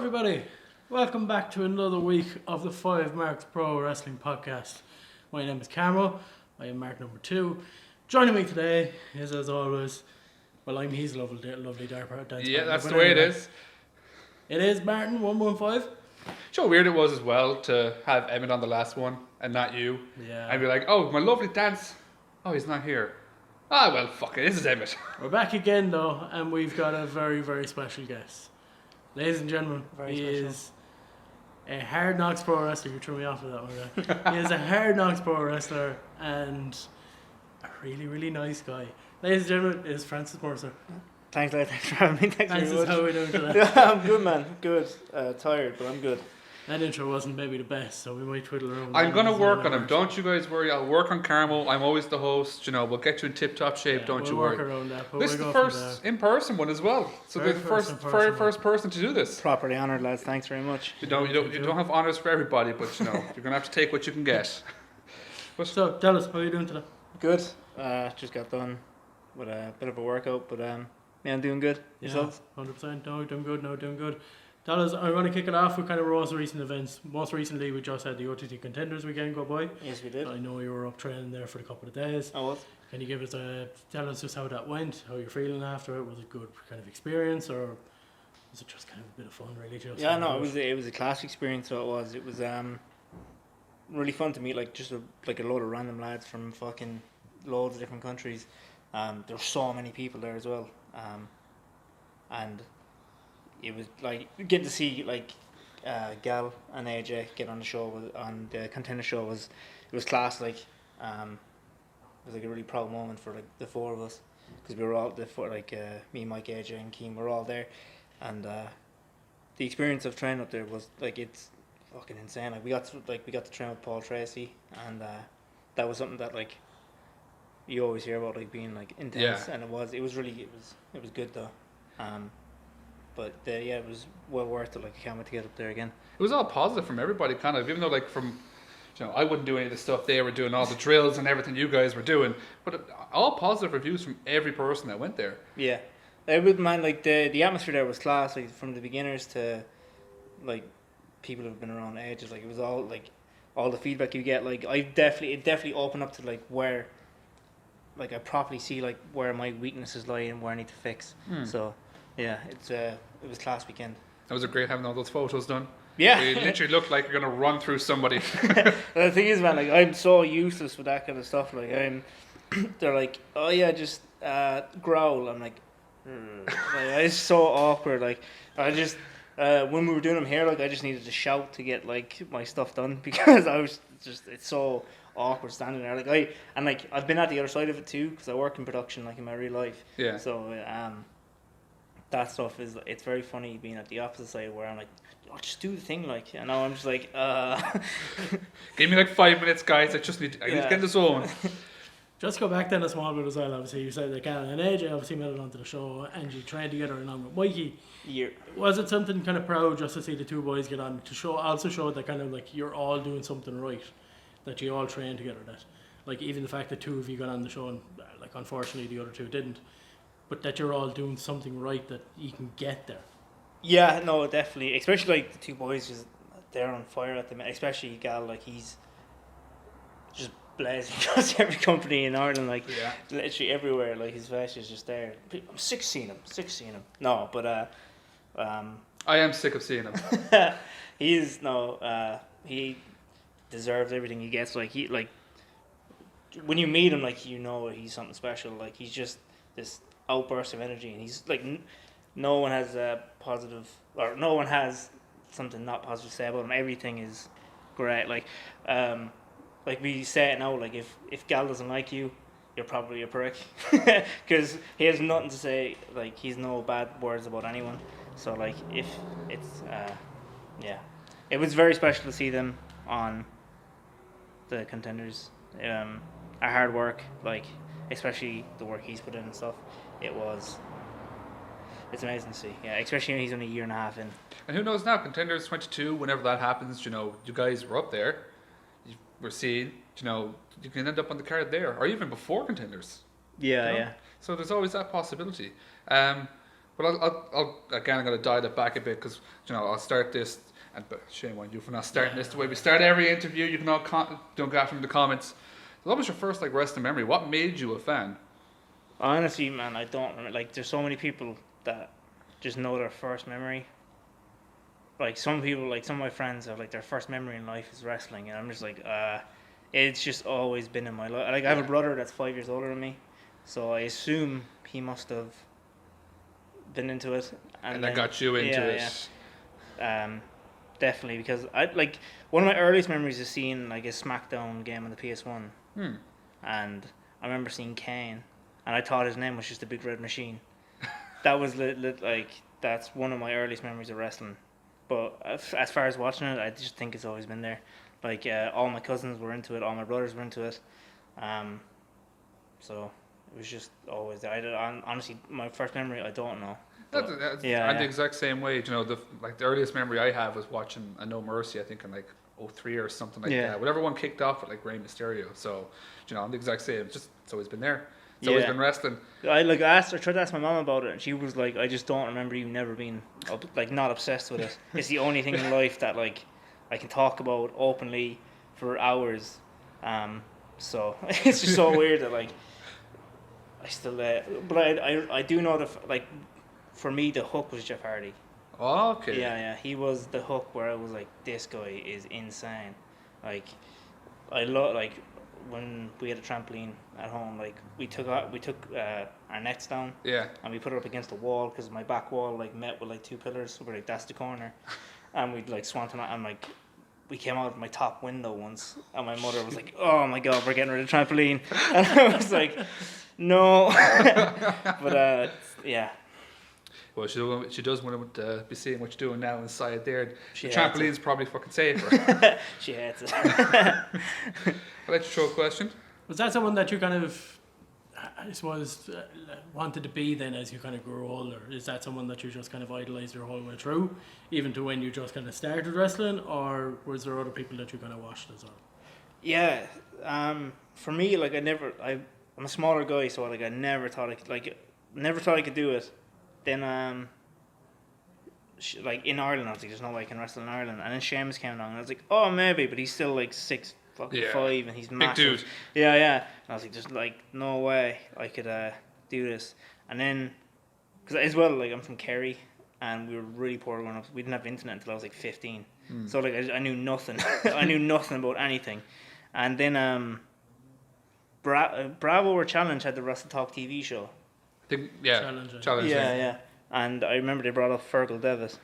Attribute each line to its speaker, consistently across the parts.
Speaker 1: everybody? Welcome back to another week of the 5Marks Pro Wrestling Podcast. My name is Carmo. I am Mark number 2. Joining me today is, as always, well, I'm his lovely dark dance.
Speaker 2: Yeah, that's the way it is.
Speaker 1: It is Martin 115.
Speaker 2: You know how weird it was as well to have Emmett on the last one and not you.
Speaker 1: Yeah.
Speaker 2: I'd be like, oh, my lovely dance. Oh, he's not here. Ah, well, fuck it. This is Emmett.
Speaker 1: We're back again though, and we've got a very, very special guest. Ladies and gentlemen, he is a Hard Knox pro wrestler. You threw me off with that one there. He is a Hard Knox pro wrestler and a really, really nice guy. Ladies and gentlemen, it is Francis Mercer.
Speaker 3: Thanks for having me.
Speaker 1: Francis, how are we doing today?
Speaker 3: I'm good, man. Good. Tired, but I'm good.
Speaker 1: That intro wasn't maybe the best, so we might twiddle around.
Speaker 2: I'm going to work on him. Don't you guys worry. I'll work on Carmo. I'm always the host. You know, we'll get you in tip-top shape. Don't you worry.
Speaker 1: We'll work around that.
Speaker 2: This is the first in-person one as well. So the very first person to do this.
Speaker 3: Properly honoured, lads. Thanks very much.
Speaker 2: You don't have honours for everybody, but you know you're going to have to take what you can get.
Speaker 1: So tell us, how are you doing today?
Speaker 3: Good. Just got done with a bit of a workout, but yeah, I'm doing good. Yourself?
Speaker 1: 100%. No, doing good. Tell us, I'm going to kick it off with kind of most recent events. Most recently, we just had the OTT Contenders weekend go by.
Speaker 3: Yes, we did.
Speaker 1: I know you were up training there for a couple of days.
Speaker 3: I was.
Speaker 1: Can you tell us just how that went, how you're feeling after it? Was it a good kind of experience, or was it just kind of a bit of fun, really?
Speaker 3: It was a class experience. So it was really fun to meet like a load of random lads from fucking loads of different countries. There were so many people there as well, and it was like getting to see like Gal and AJ get on the show on the Contender show was class. Like it was like a really proud moment for like the four of us, because we were all me, Mike, AJ and Keem were all there, and the experience of training up there was like, it's fucking insane. Like we got to train with Paul Tracy, and that was something that like you always hear about, like being like intense. And it was good though. But it was well worth it. Like I can't wait to get up there again.
Speaker 2: It was all positive from everybody, kind of, even though like from, you know, I wouldn't do any of the stuff they were doing, all the drills and everything you guys were doing, but all positive reviews from every person that went there.
Speaker 3: Yeah, I wouldn't mind. Like the atmosphere there was class. Like from the beginners to like people who've been around ages. Like it was all like all the feedback you get. Like it definitely opened up to like where, like I properly see like where my weaknesses lie and where I need to fix. So yeah, it was class weekend.
Speaker 2: That was great having all those photos done.
Speaker 3: Yeah.
Speaker 2: You literally looked like you're going to run through somebody.
Speaker 3: The thing is, man, like I'm so useless with that kind of stuff. Like they're like, oh yeah, just growl. I'm like, it's so awkward. Like I just, when we were doing them here, like I just needed to shout to get like my stuff done, because I was just, it's so awkward standing there. Like I've been at the other side of it too, because I work in production like in my real life.
Speaker 2: Yeah.
Speaker 3: So that stuff it's very funny being at the opposite side, where I'm like, oh, just do the thing, like, you know. I'm just like,
Speaker 2: give me like 5 minutes, guys. I need to get in the zone.
Speaker 1: Just go back then a small bit as well. Obviously, you said that Gal and AJ obviously made it onto the show, and you trained together along with Mikey.
Speaker 3: Yeah.
Speaker 1: Was it something kind of proud just to see the two boys get on, to show that kind of like you're all doing something right, that you all trained together, that like even the fact that two of you got on the show and like unfortunately the other two didn't, but that you're all doing something right, that you can get there?
Speaker 3: Yeah, no, definitely. Especially like the two boys, because they're on fire at the minute. Especially Gal, like he's just blazing across every company in Ireland, like literally everywhere. Like his face is just there. I'm sick seeing him. No, but
Speaker 2: I am sick of seeing him.
Speaker 3: He deserves everything he gets. Like when you meet him, like you know he's something special. Like he's just this outburst of energy, and he's like no one has no one has something not positive to say about him. Everything is great. Like we say it now, like if Gal doesn't like you, you're probably a prick, because he has nothing to say. Like he's no bad words about anyone. So like if it's it was very special to see them on the Contenders. Our hard work, like especially the work he's put in and stuff, it's amazing to see. Yeah, especially when he's only a year and a half in.
Speaker 2: And who knows now, Contenders 22, whenever that happens, you know, you guys were up there, you were seeing, you know, you can end up on the card there, or even before Contenders.
Speaker 3: Yeah,
Speaker 2: you know?
Speaker 3: yeah.
Speaker 2: So there's always that possibility. But I'm going to dial it back a bit because, I'll start this, but shame on you for not starting this the way we start every interview. You can all don't get from in the comments. So what was your first wrestling memory? What made you a fan?
Speaker 3: Honestly, man, I don't remember. Like, there's so many people that just know their first memory. Like, some people, like some of my friends have their first memory in life is wrestling, and I'm just it's just always been in my life. Like, I have a brother that's 5 years older than me, so I assume he must have been into it,
Speaker 2: and that got you into it.
Speaker 3: Yeah. Definitely, because one of my earliest memories is seeing a SmackDown game on the PS1, and I remember seeing Kane, and I thought his name was just a big red machine. That was that's one of my earliest memories of wrestling. But as far as watching it, I just think it's always been there. All my cousins were into it, all my brothers were into it, so it was just always there. Honestly, my first memory, I don't know.
Speaker 2: I'm the exact same way. The earliest memory I have was watching a No Mercy, I think in 03 or something like that. Whatever one kicked off with Rey Mysterio. So, I'm the exact same. It's always been there. It's always been wrestling.
Speaker 3: I tried to ask my mom about it, and she was like, I just don't remember you never being not obsessed with it. It's the only thing in life that I can talk about openly for hours. So it's just so weird that I still but I do know that for me the hook was Jeff Hardy.
Speaker 2: Oh, okay.
Speaker 3: Yeah, he was the hook where I was like, this guy is insane. I love when we had a trampoline at home, we took our nets down, and we put it up against the wall because my back wall met with two pillars, so we're that's the corner, and we'd swanton and we came out of my top window once, and my mother was like, oh my god, we're getting rid of the trampoline, and I was like, no. But yeah.
Speaker 2: Well, she does want to be seeing what you're doing now inside there. The trampoline's probably fucking safer.
Speaker 3: She hates it.
Speaker 2: I'd like to throw a question.
Speaker 1: Was that someone that you kind of, I suppose, wanted to be then as you kind of grew older? Is that someone that you just kind of idolized your whole way through, even to when you just kind of started wrestling, or was there other people that you kind of watched as well?
Speaker 3: Yeah, for me, I'm a smaller guy, so I never thought I could do it. Then in Ireland, I was like, there's no way I can wrestle in Ireland. And then Sheamus came along, and I was like, oh maybe, but he's still 6'5", and he's massive.
Speaker 2: Big dude.
Speaker 3: Yeah. And I was like, there's no way I could do this. And then, because as well, I'm from Kerry, and we were really poor growing up. We didn't have internet until I was 15. So I knew nothing. I knew nothing about anything. And then Bravo or Challenge had the Wrestle Talk TV show.
Speaker 2: Challenge.
Speaker 3: Yeah. And I remember they brought up Fergal Devitt,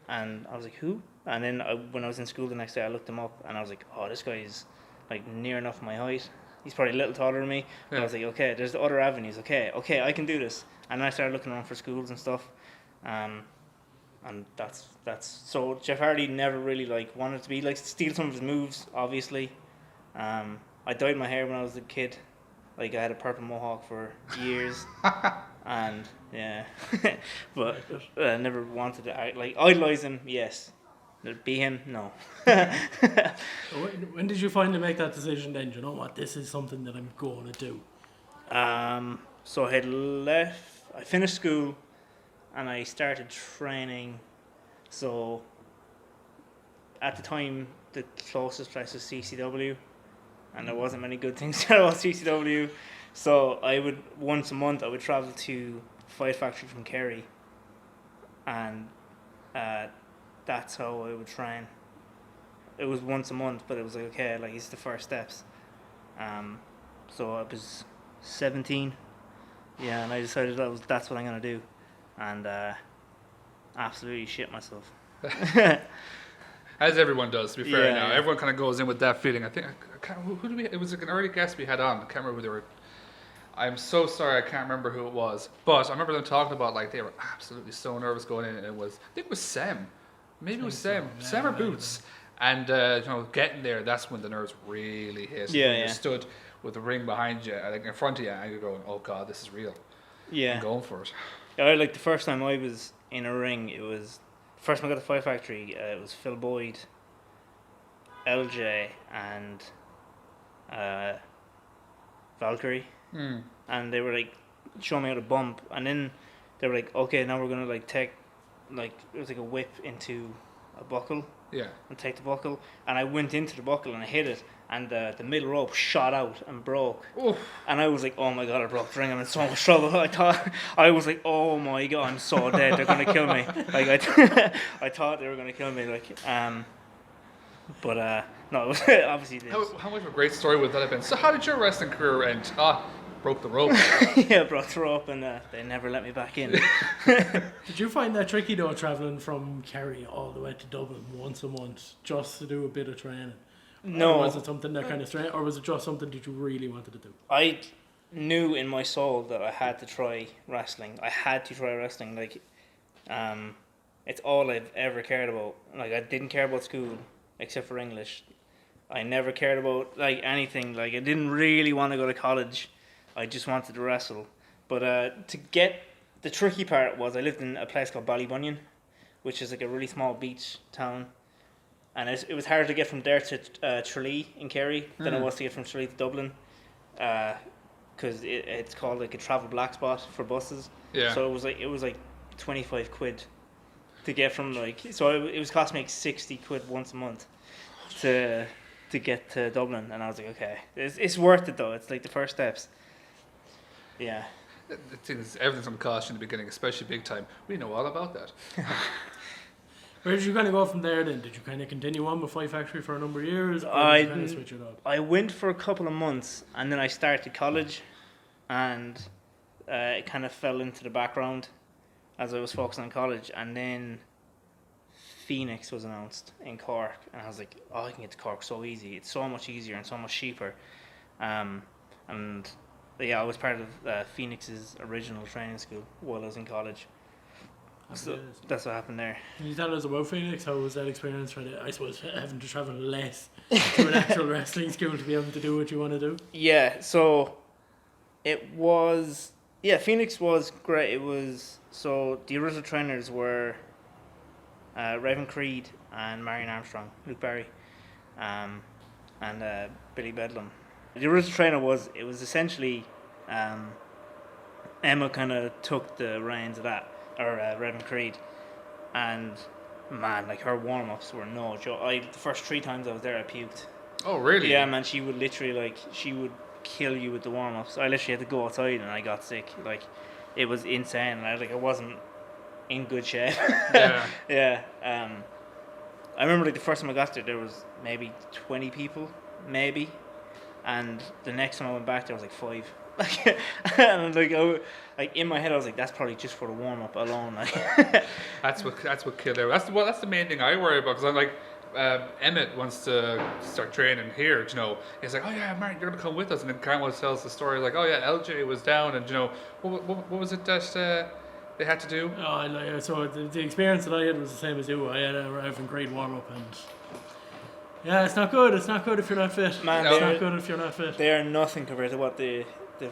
Speaker 3: and I was like, who? And then when I was in school the next day, I looked him up, and I was like, oh, this guy is near enough my height. He's probably a little taller than me. But I was like, okay, there's the other avenues. Okay, I can do this. And then I started looking around for schools and stuff. And that's so Jeff Hardy never really wanted to be steal some of his moves, obviously. I dyed my hair when I was a kid. I had a purple mohawk for years, and yeah, but I never wanted to idolize him. Yes, be him. No.
Speaker 1: When did you finally make that decision? Then you know what, this is something that I'm going to do.
Speaker 3: So I had left. I finished school, and I started training. So at the time, the closest place was CCW. And there wasn't many good things about CCW, so once a month I would travel to Fight Factory from Kerry, and that's how I would train. It was once a month, but it was it's the first steps. So I was 17, and I decided that's what I'm gonna do, and absolutely shit myself.
Speaker 2: As everyone does, to be fair.
Speaker 3: Yeah.
Speaker 2: Everyone kind of goes in with that feeling. I think who did we? It was an early guest we had on. I can't remember who they were. I'm so sorry, I can't remember who it was. But I remember them talking about they were absolutely so nervous going in, and I think it was Sam. Maybe it was Sam.
Speaker 1: So.
Speaker 2: Sam or Boots. And getting there, that's when the nerves really hit.
Speaker 3: Yeah.
Speaker 2: You stood with the ring behind you, in front of you, and you're going, "Oh God, this is real."
Speaker 3: Yeah.
Speaker 2: I'm going for it.
Speaker 3: Yeah, the first time I was in a ring, it was first time I got to Fight Factory. It was Phil Boyd, LJ, and Valkyrie, and they were showing me how to bump. And then they were like, okay, now we're gonna like take, like it was like a whip into a buckle
Speaker 2: Yeah.
Speaker 3: and take the buckle, and I went into the buckle and I hit it, and the middle rope shot out and broke.
Speaker 2: Oof.
Speaker 3: And I was like, oh my god, I broke the ring, I'm in so much trouble. I was like, oh my god, I'm so dead, they're gonna kill me. Like I thought they were gonna kill me, like but no, it was obviously this.
Speaker 2: How much of a great story would that have been? So how did your wrestling career end? Broke the rope.
Speaker 3: Yeah, broke the rope, and they never let me back in.
Speaker 1: Did you find that tricky though, travelling from Kerry all the way to Dublin once a month just to do a bit of training?
Speaker 3: No.
Speaker 1: Or was it something that kind of strange, or was it just something that you really wanted to do?
Speaker 3: I knew in my soul that I had to try wrestling. Like, it's all I've ever cared about. Like, I didn't care about school except for English. I never cared about like anything. Like, I didn't really want to go to college. I just wanted to wrestle. But to get the tricky part was I lived in a place called Ballybunion, which is like a really small beach town. And it was harder to get from there to Tralee in Kerry than it was to get from Tralee to Dublin, because it's called like a travel black spot for buses.
Speaker 2: Yeah.
Speaker 3: So it was like 25 quid to get from it was costing me like 60 quid once a month to get to Dublin, and I was like, okay, it's worth it though. It's like the first steps. Yeah.
Speaker 2: The thing is, everything's going to cost you in the beginning, especially big time. We know all about that.
Speaker 1: Where did you kind of go from there then? Did you kind of continue on with Fight Factory for a number of years? Or did you kind of switch it up?
Speaker 3: I went for a couple of months, and then I started college, and it kind of fell into the background as I was focusing on college. And then Phoenix was announced in Cork, and I was like, oh, I can get to Cork so easy. It's so much easier and so much cheaper. And yeah, I was part of Phoenix's original training school while I was in college. So that's what happened there.
Speaker 1: Can you tell us about Phoenix? How was that experience for I suppose having to travel less to an actual wrestling school to be able to do what you want to do?
Speaker 3: Yeah, so Phoenix was great. It was, so the original trainers were Raven Creed and Marion Armstrong, Luke Barry, and Billy Bedlam. The original trainer was essentially Emma kind of took the reins of that, or Raven Creed, and man, like her warm-ups were no joke. The first 3 times I was there, I puked.
Speaker 2: Oh, really?
Speaker 3: Yeah, man, she would literally she would kill you with the warm-ups. I literally had to go outside and I got sick. Like, it was insane. I wasn't in good shape.
Speaker 2: Yeah.
Speaker 3: Yeah. I remember the first time I got there was maybe 20 people, maybe, and the next time I went back there was like 5. And in my head I was like, that's probably just for the warm up alone.
Speaker 2: That's what killed her. That's the main thing I worry about, because I'm like, Emmett wants to start training here. You know, he's like, oh yeah, Martin, you're gonna come with us, and then Carmo tells the story like, oh yeah, LJ was down, and what was it that they had to do?
Speaker 1: So the experience that I had was the same as you. I had a Raven Creed warm up, and yeah, it's not good. It's not good if you're not fit.
Speaker 3: Man,
Speaker 1: it's not good if you're not fit.
Speaker 3: They are nothing compared to what the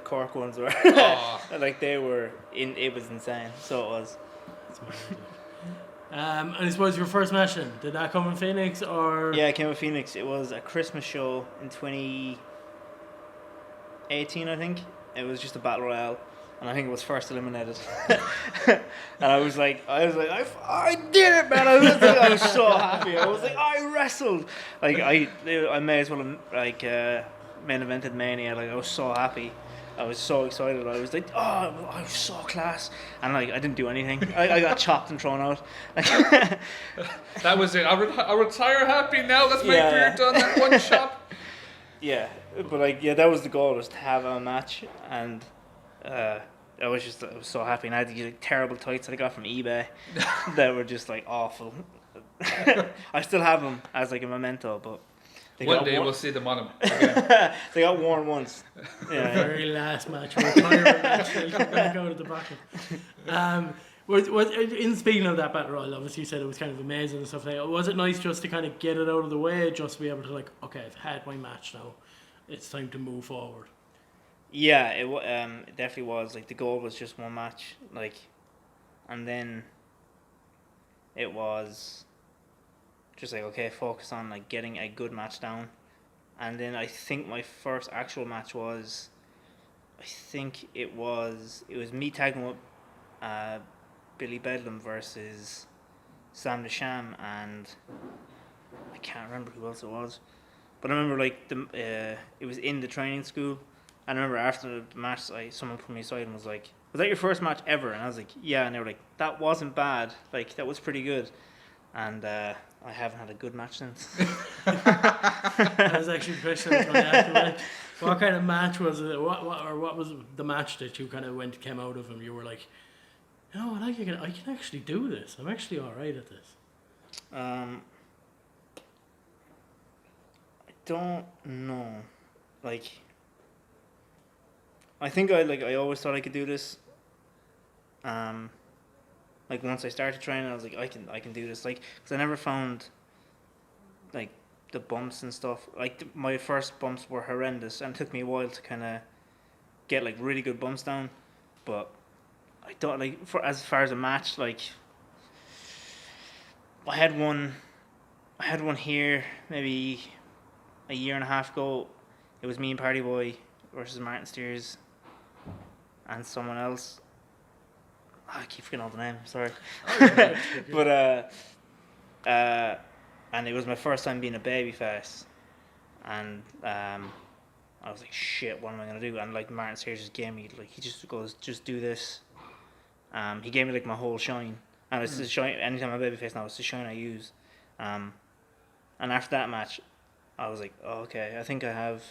Speaker 3: Cork ones were. Like they were it was insane. So it was.
Speaker 1: And I suppose your first match then, did that come in Phoenix or?
Speaker 3: Yeah, it came in Phoenix. It was a Christmas show in 2018, I think. It was just a battle royale, and I think it was first eliminated. And I was like, I did it, man! I was so happy. I was like, I wrestled. Like I may as well main evented Mania. Like I was so happy. I was so excited. I was like, oh, I was so class. And like, I didn't do anything. I got chopped and thrown out.
Speaker 2: That was it. I'll retire happy now. That's my career done. That one chop.
Speaker 3: Yeah, but that was the goal, was to have a match. And I was so happy. And I had these terrible tights that I got from eBay that were just like awful. I still have them as like a memento, but
Speaker 2: one day we'll see them on them again.
Speaker 3: They got worn once. Yeah.
Speaker 1: The very last match, retirement match, they'll come back out of the bracket. In speaking of that battle royal, obviously you said it was kind of amazing and stuff like that. Was it nice just to kind of get it out of the way, just to be able to like, okay, I've had my match now, it's time to move forward?
Speaker 3: Yeah, it definitely was. Like the goal was just one match, like, and then it was just like, okay, focus on like getting a good match down. And then I think my first actual match was, it was me tagging with Billy Bedlam versus Sam the Sham, and I can't remember who else it was. But I remember like it was in the training school. And I remember after the match, someone put me aside and was like, "Was that your first match ever?" And I was like, "Yeah." And they were like, "That wasn't bad. Like that was pretty good." And I haven't had a good match since.
Speaker 1: That was actually the question I was going to ask you. Like, what kind of match was it? What was the match that you kind of came out of and you were like, you know what, I can actually do this. I'm actually all right at this.
Speaker 3: I don't know. Like, I think I always thought I could do this. Like once I started training, I was like, I can do this. Like, because I never found like the bumps and stuff. Like my first bumps were horrendous, and it took me a while to kind of get like really good bumps down. But I thought like for as far as a match, like I had one here maybe a year and a half ago. It was me and Party Boy versus Martin Steers and someone else. I keep forgetting all the names, sorry. But and it was my first time being a babyface, and I was like, shit, what am I gonna do? And like Martin Steers just gave me like, he just goes, just do this. He gave me like my whole shine, and it's the shine. Anytime I'm a babyface now, it's the shine I use. And after that match, I was like, oh, okay, I think I have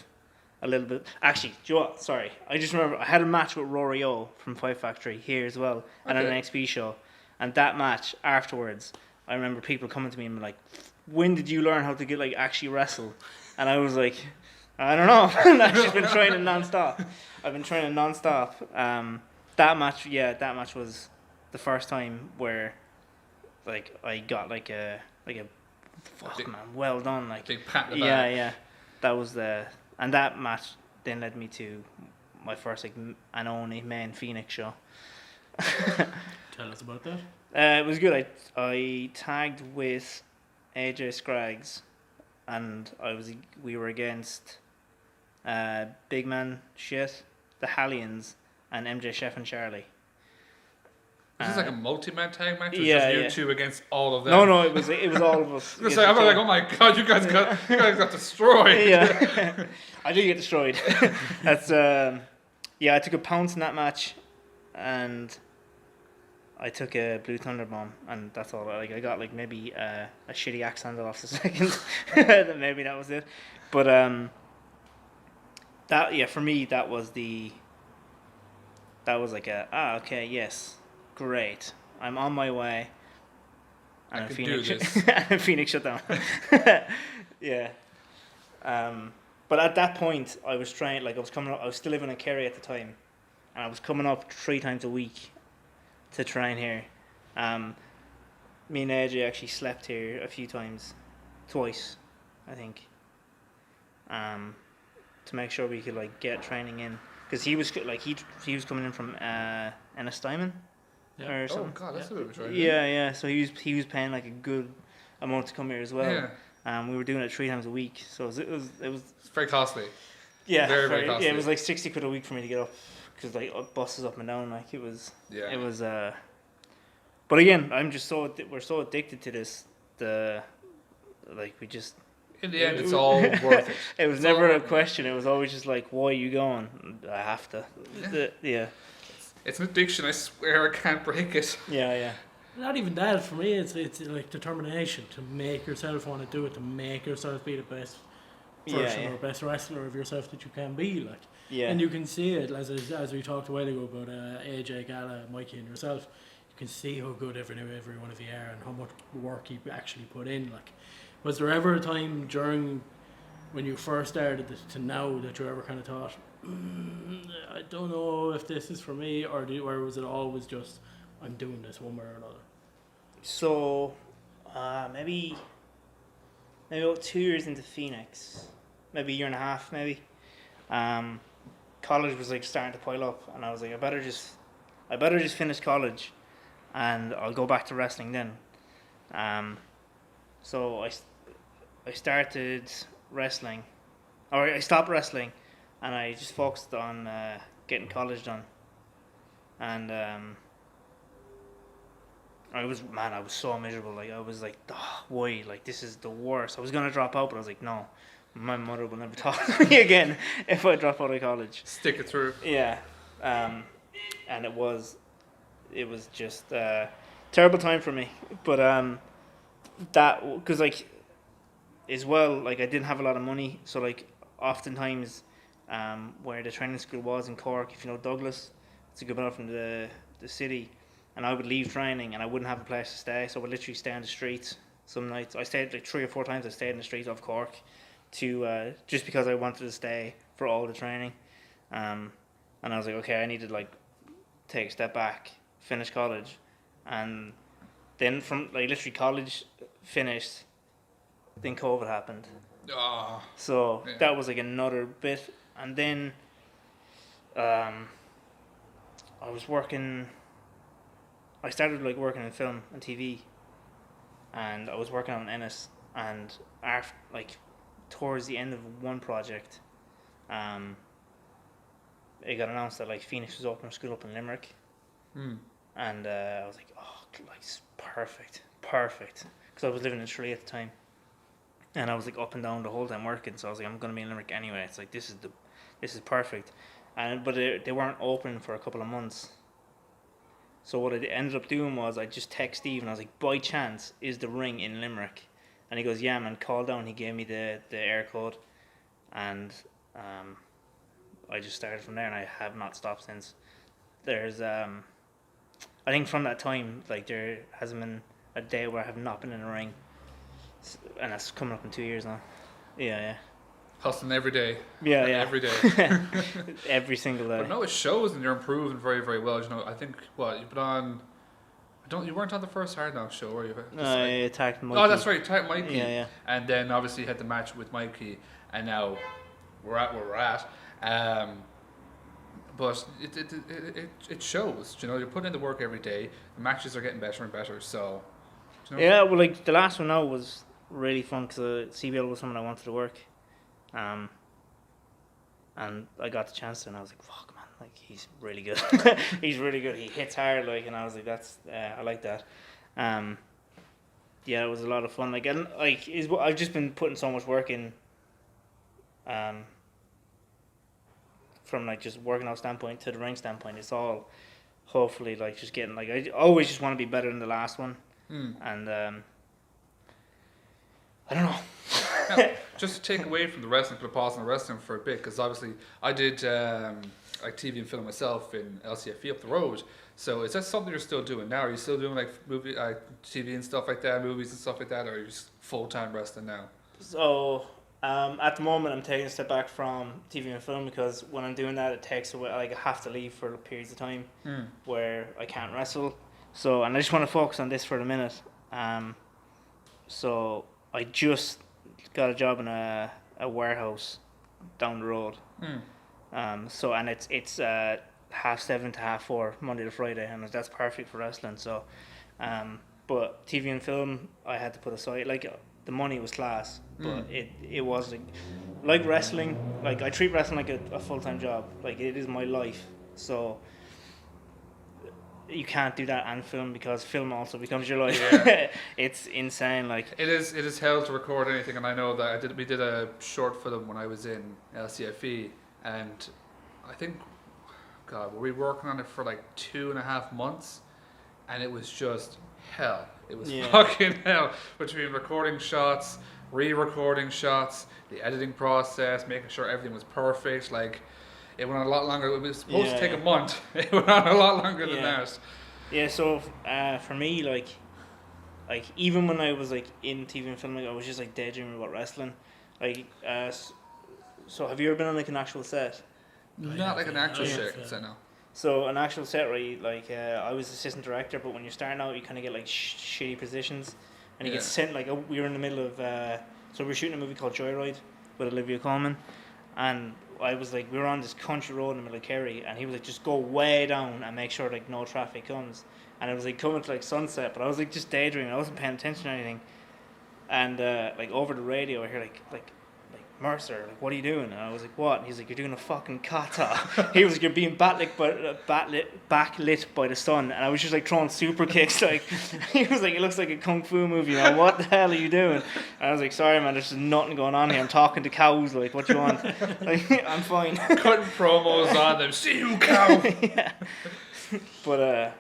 Speaker 3: a little bit. Actually, do you know what? Sorry, I just remember I had a match with Rory O from Five Factory here as well, and at an XP show. And that match afterwards, I remember people coming to me and be like, "When did you learn how to get like actually wrestle?" And I was like, I don't know. I've just been training nonstop. That match was the first time where like I got like a fuck
Speaker 2: big,
Speaker 3: man, well done, like
Speaker 2: big pat in the back.
Speaker 3: yeah. That was and that match then led me to my first like and only main Phoenix show.
Speaker 1: Tell us about that.
Speaker 3: It was good. I tagged with AJ Scraggs, and we were against Big Man Shit, the Hallions, and MJ Chef and Charlie.
Speaker 2: Is this like a multi-man tag match? Or
Speaker 3: Yeah,
Speaker 2: just you two against all of them?
Speaker 3: No, it was all of us.
Speaker 2: I'm like, oh my god, you guys got destroyed.
Speaker 3: Yeah, I did get destroyed. That's I took a pounce in that match, and I took a Blue Thunder Bomb, and that's all. Like I got like maybe a shitty axe handle off the second. Maybe that was it. But for me that was like okay, yes, great, I'm on my way. And
Speaker 2: I can do this.
Speaker 3: And Phoenix shut down. Yeah. But at that point, I was trying. Like I was still living in Kerry at the time, and I was coming up 3 times a week to train here. Me and AJ actually slept here a few times, twice, I think. To make sure we could like get training in, because he was like he was coming in from Ennistimon. Or something.
Speaker 2: Oh god, that's a bit of a trade.
Speaker 3: Yeah. So he was paying like a good amount to come here as well.
Speaker 2: Yeah.
Speaker 3: We were doing it 3 times a week, so it was
Speaker 2: It's very costly.
Speaker 3: yeah,
Speaker 2: very costly.
Speaker 3: Yeah, it was like 60 quid a week for me to get up, because like buses up and down, like it was.
Speaker 2: Yeah.
Speaker 3: It was But again, we're so addicted to this. We just.
Speaker 2: In the end, it's all worth it.
Speaker 3: It was never a question. It was always just like, why are you going? I have to. Yeah.
Speaker 2: It's an addiction. I swear I can't break it.
Speaker 3: Yeah.
Speaker 1: Not even that, for me, it's like determination to make yourself want to do it, to make yourself be the best person or best wrestler of yourself that you can be, like.
Speaker 3: Yeah.
Speaker 1: And you can see it, as we talked a while ago about AJ, Gala, Mikey and yourself. You can see how good every one of you are and how much work you actually put in. Like, was there ever a time during when you first started to now that you ever kind of thought, I don't know if this is for me, or was it always just, I'm doing this one way or another?
Speaker 3: So, maybe about 2 years into Phoenix, maybe a year and a half, maybe. College was like starting to pile up, and I was like, I better just finish college, and I'll go back to wrestling then. So I started wrestling, or I stopped wrestling, and I just focused on getting college done, and I was so miserable. Like I was like, oh, why? Like this is the worst. I was gonna drop out, but I was like, no, my mother will never talk to me again if I drop out of college.
Speaker 2: Stick it through.
Speaker 3: Yeah, and it was just terrible time for me. But that because like as well, like I didn't have a lot of money, so like oftentimes where the training school was in Cork, if you know Douglas, it's a good enough from the city. And I would leave training and I wouldn't have a place to stay, so I would literally stay on the streets some nights. I stayed like 3 or 4 times. I stayed in the streets of Cork to just because I wanted to stay for all the training. And I was like, okay, I need to like take a step back, finish college, and then from like literally college finished, then COVID happened.
Speaker 2: Oh,
Speaker 3: So
Speaker 2: yeah.
Speaker 3: that was like another bit, and then I was working. I started like working in film and TV, and I was working on Ennis. And after, like, towards the end of one project, it got announced that like Phoenix was opening a school up in Limerick, and I was like, oh, like it's perfect, because I was living in Tralee at the time, and I was like up and down the whole time working. So I was like, I'm gonna be in Limerick anyway. It's like this is perfect, but they weren't open for a couple of months. So what I ended up doing was I just text Steve and I was like, by chance, is the ring in Limerick? And he goes, yeah, man, call down. He gave me the air code, and I just started from there, and I have not stopped since. There's I think from that time, like there hasn't been a day where I have not been in a ring, and that's coming up in 2 years now. Yeah.
Speaker 2: hustling every day.
Speaker 3: Yeah.
Speaker 2: Every day.
Speaker 3: Every single day.
Speaker 2: But no, it shows, and you're improving very, very well. You know, I think you've been on. You weren't on the first Hard Knox show, were you?
Speaker 3: No, I attacked Mikey.
Speaker 2: Oh, that's right, attacked Mikey.
Speaker 3: Yeah.
Speaker 2: And then obviously you had the match with Mikey, and now we're at where we're at. But it shows. You know, you're putting in the work every day. The matches are getting better and better. So. You know?
Speaker 3: Yeah, well, like the last one now was really fun because CBL was someone I wanted to work, and I got the chance to, and I was like, "Fuck, man! Like he's really good. He's really good. He hits hard, like." And I was like, "That's I like that." Yeah, it was a lot of fun. Like, and like I've just been putting so much work in. From like just working out standpoint to the ring standpoint, it's all hopefully like just getting like I always just want to be better than the last one. And I don't know.
Speaker 2: Yeah, just to take away from the wrestling, put a pause on the wrestling for a bit, because obviously I did like TV and film myself in LCFE up the road. So is that something you're still doing now? Are you still doing like movie, TV and stuff like that, movies and stuff like that, or are you just full-time wrestling now?
Speaker 3: So at the moment I'm taking a step back from TV and film because when I'm doing that it takes away, like I have to leave for periods of time where I can't wrestle. So, and I just want to focus on this for a minute. So I just got a job in a warehouse down the road. So, and it's 7:30 to 4:30 Monday to Friday, and that's perfect for wrestling. So, but TV and film I had to put aside. Like the money was class, but it was like wrestling. Like I treat wrestling like a full-time job. Like it is my life. So. You can't do that and film because film also becomes your life. Yeah. It's insane. Like
Speaker 2: it is hell to record anything, and I know that we did a short film when I was in LCFE, and I think, God, were we working on it for like 2.5 months, and it was just hell. It was fucking hell between recording shots, re-recording shots, the editing process, making sure everything was perfect. Like. It went on a lot longer. It was supposed to take a month. It went on a lot longer than that.
Speaker 3: Yeah, so for me, like even when I was like in TV and film, like, I was just like daydreaming about wrestling. Like, so have you ever been on like an actual set?
Speaker 2: Not like an actual set, no.
Speaker 3: So an actual set, right? Like I was assistant director, but when you're starting out, you kind of get like shitty positions, and you get sent like we were in the middle of so we were shooting a movie called Joyride with Olivia Colman, and I was like, we were on this country road in the middle of Kerry, and he was like, just go way down and make sure like no traffic comes. And it was like coming to like sunset, but I was like just daydreaming. I wasn't paying attention to anything. And like over the radio, I hear like Mercer, like, what are you doing? And I was like, what? And he's like, you're doing a fucking kata. He was like, you're being backlit by the sun. And I was just like throwing super kicks. Like, he was like, it looks like a kung fu movie. What the hell are you doing? And I was like, sorry, man, there's just nothing going on here. I'm talking to cows. Like, what do you want? Like, I'm fine.
Speaker 2: Cutting promos on them. See you, cow.
Speaker 3: Yeah. But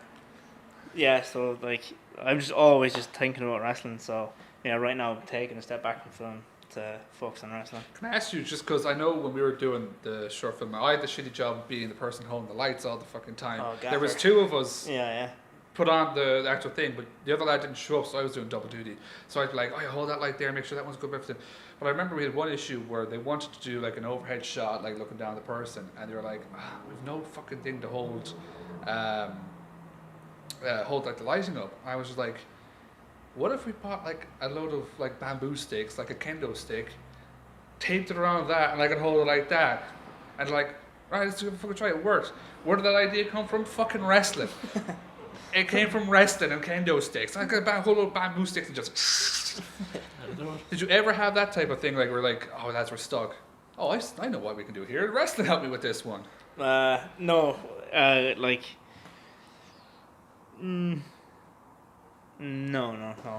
Speaker 3: yeah. So like, I'm just always just thinking about wrestling. So yeah, right now I'm taking a step back from film to focus on wrestling.
Speaker 2: Can I ask you, just because I know when we were doing the short film, I had the shitty job of being the person holding the lights all the fucking time.
Speaker 3: Oh,
Speaker 2: there was two of us
Speaker 3: Yeah.
Speaker 2: put on the actual thing, but the other lad didn't show up, so I was doing double duty. So I'd be like, oh, yeah, hold that light there, make sure that one's good, everything. But I remember we had one issue where they wanted to do like an overhead shot, like looking down the person, and they were like, we've no fucking thing to hold like the lighting up. I was just like, what if we bought like a load of like bamboo sticks, like a kendo stick, taped it around that, and I could hold it like that, and like, right, let's fucking try it. It worked. Where did that idea come from? Fucking wrestling. It came from wrestling and kendo sticks. I got a whole load of bamboo sticks and just. Did you ever have that type of thing, like we're like, oh, lads, we're stuck. Oh, I know what we can do here. Wrestling helped me with this one.
Speaker 3: No, like. No.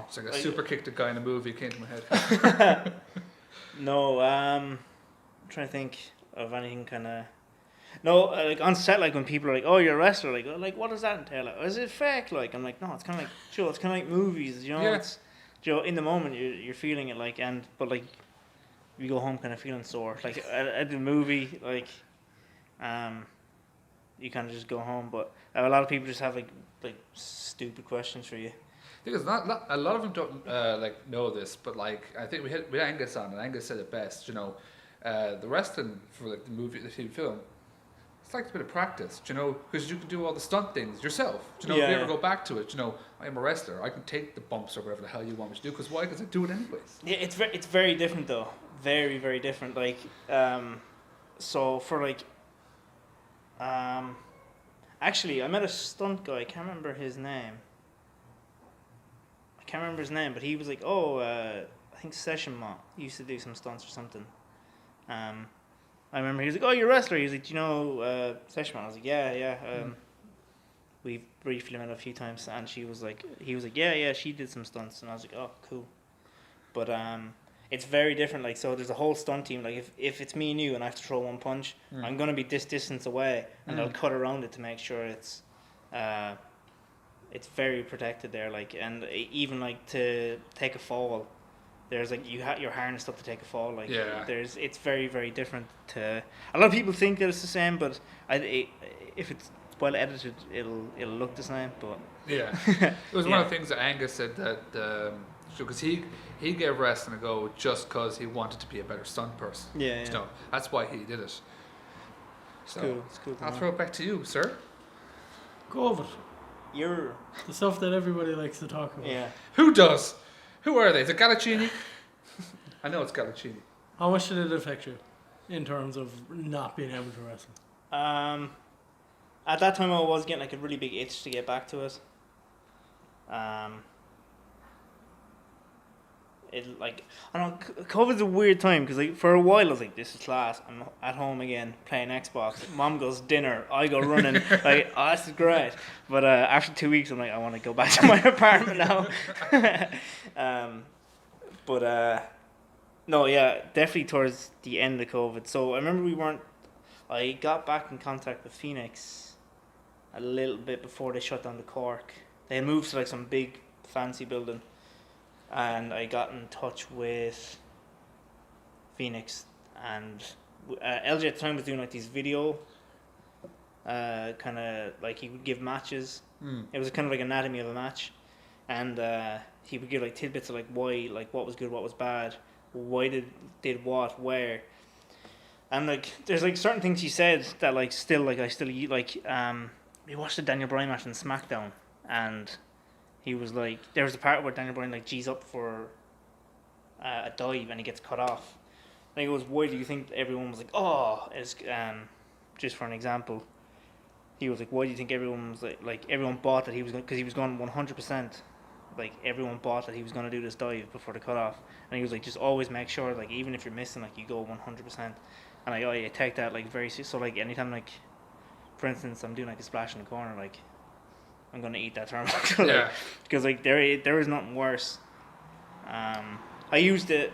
Speaker 2: It's like a super kicked a guy in a movie came to my head.
Speaker 3: No, I'm trying to think of anything kind of. No, like on set, like when people are like, "Oh, you're a wrestler," like what does that entail? Like, is it fake? Like, I'm like, no, it's kind of like, Joe, it's kind of like movies, you know.
Speaker 2: Yeah.
Speaker 3: It's, Joe, in the moment you're feeling it, like, but like, you go home kind of feeling sore. Like at the movie, like, you kind of just go home. But a lot of people just have like stupid questions for you.
Speaker 2: Because not a lot of them don't like know this, but like I think we had Angus on, and Angus said it best. You know, the wrestling for like the TV film, it's like a bit of practice. You know, because you can do all the stunt things yourself. You know, if you ever go back to it, you know, I am a wrestler. I can take the bumps or whatever the hell you want me to do. Because why? Because I do it anyways.
Speaker 3: Yeah, it's very different though. Very, very different. Like, so for like, actually, I met a stunt guy. I can't remember his name. But he was like, I think Session Mott used to do some stunts or something. I remember he was like, oh, you're a wrestler. He was like, do you know Session Mott? I was like, yeah. We've briefly met a few times, and he was like, yeah, she did some stunts, and I was like, oh, cool. But it's very different. Like, so there's a whole stunt team. Like, if it's me and you, and I have to throw one punch, I'm gonna be this distance away, and I'll cut around it to make sure it's very protected there, like, and even like to take a fall, there's like you're harnessed up to take a fall, like it's very, very different. To a lot of people think that it's the same, but if it's well edited, it'll look the same. But
Speaker 2: yeah, it was one of the things that Angus said that because he gave wrestling a go just because he wanted to be a better stunt person.
Speaker 3: Yeah.
Speaker 2: You know, that's why he did it. So
Speaker 3: it's cool.
Speaker 2: I'll throw it back to you, sir.
Speaker 1: Go over it.
Speaker 3: You're
Speaker 1: The stuff that everybody likes to talk about.
Speaker 2: Yeah. Who does? Who are they? Is it Galacini? I know it's Galacini.
Speaker 1: How much did it affect you in terms of not being able to wrestle?
Speaker 3: At that time I was getting like a really big itch to get back to it. It like, I don't know, COVID's a weird time because like for a while I was like, this is class. I'm at home again playing Xbox. Mom goes dinner, I go running. Like, oh, this is great. But after 2 weeks, I'm like, I want to go back to my apartment now. No, yeah, definitely towards the end of COVID. So I remember I got back in contact with Phoenix a little bit before they shut down the Cork. They had moved to like some big fancy building. And I got in touch with Phoenix, and LJ at the time was doing like these video, kind of like he would give matches. It was kind of like anatomy of a match, and he would give like tidbits of like why, like what was good, what was bad, why did what, where, and like there's like certain things he said that like still like I still like we watched the Daniel Bryan match in SmackDown, and he was like, there was a part where Daniel Bryan like G's up for a dive and he gets cut off. And he goes, why do you think everyone was like, oh, it's just for an example. He was like, why do you think everyone was like everyone bought that he was going, because he was going 100%. like everyone bought that he was gonna do this dive before the cutoff, and he was like, just always make sure, like even if you're missing, like you go 100%. And I take that like very so like anytime, like for instance I'm doing like a splash in the corner, like I'm gonna eat that thermite.
Speaker 2: Yeah.
Speaker 3: Because like there is nothing worse. I used it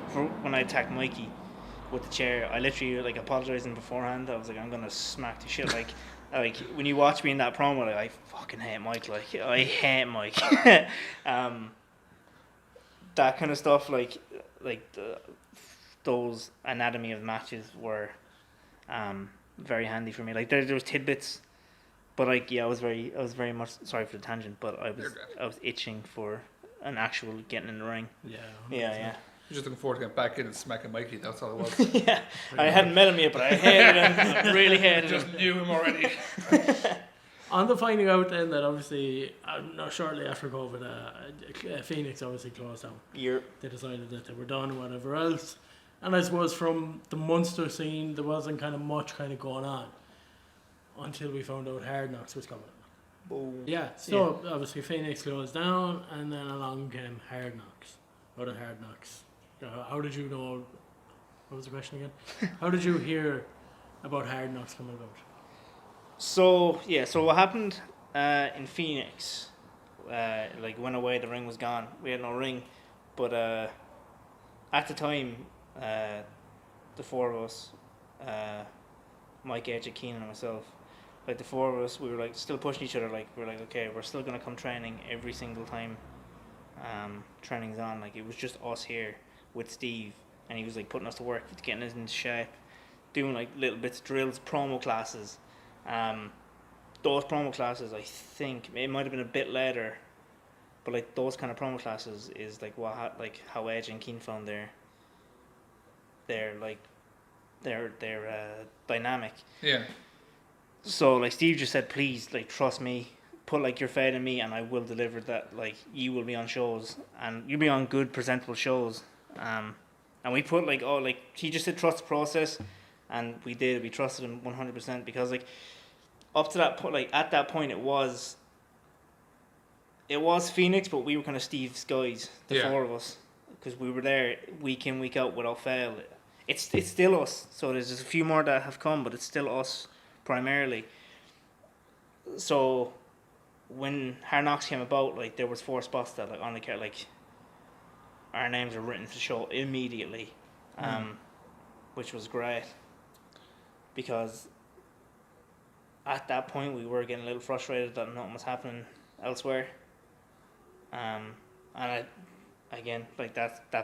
Speaker 3: for when I attacked Mikey with the chair. I literally like apologized him beforehand. I was like, I'm gonna smack the shit. Like when you watch me in that promo, like I fucking hate Mike. Like I hate Mike. That kind of stuff. Like those anatomy of matches were very handy for me. Like there was tidbits, but like yeah, I was very much sorry for the tangent, but I was itching for an actual getting in the ring.
Speaker 1: Yeah.
Speaker 3: Yeah.
Speaker 2: You're just looking forward to getting back in and smacking Mikey. That's all it was.
Speaker 3: Yeah, I hadn't met him yet, but I hated him. I really hated him.
Speaker 2: Just knew him already.
Speaker 1: On the finding out then that obviously, shortly after COVID, Phoenix obviously closed down. They decided that they were done and whatever else. And I suppose from the Munster scene, there wasn't kind of much kind of going on until we found out Hard Knox was coming.
Speaker 3: Boom.
Speaker 1: Yeah, so obviously Phoenix closed down and then along came Hard Knox. What are Hard Knox? How did you know? What was the question again? How did you hear about Hard Knox coming about?
Speaker 3: So what happened in Phoenix? Like went away, the ring was gone. We had no ring, but at the time, the four of us, Mike, AJ, Keenan, and myself, like the four of us, we were like still pushing each other. Like we were like, okay, we're still gonna come training every single time. Training's on. Like it was just us here with Steve, and he was like putting us to work, getting us into shape, doing like little bits of drills, promo classes. Those promo classes, I think it might have been a bit later, but like those kind of promo classes is like how Edge and Keen found their dynamic.
Speaker 2: Yeah.
Speaker 3: So like Steve just said, please like trust me, put like your faith in me, and I will deliver that. Like you will be on shows, and you'll be on good presentable shows. And we put like he just said trust the process, and we did. We trusted him 100% because like up to that point, like at that point it was Phoenix, but we were kind of Steve's guys, the four of us, because we were there week in week out without fail. It's still us. So there's just a few more that have come, but it's still us primarily. So when Hard Knox came about, like there was 4 spots that like on the card, like our names were written to the show immediately, which was great because at that point we were getting a little frustrated that nothing was happening elsewhere, and that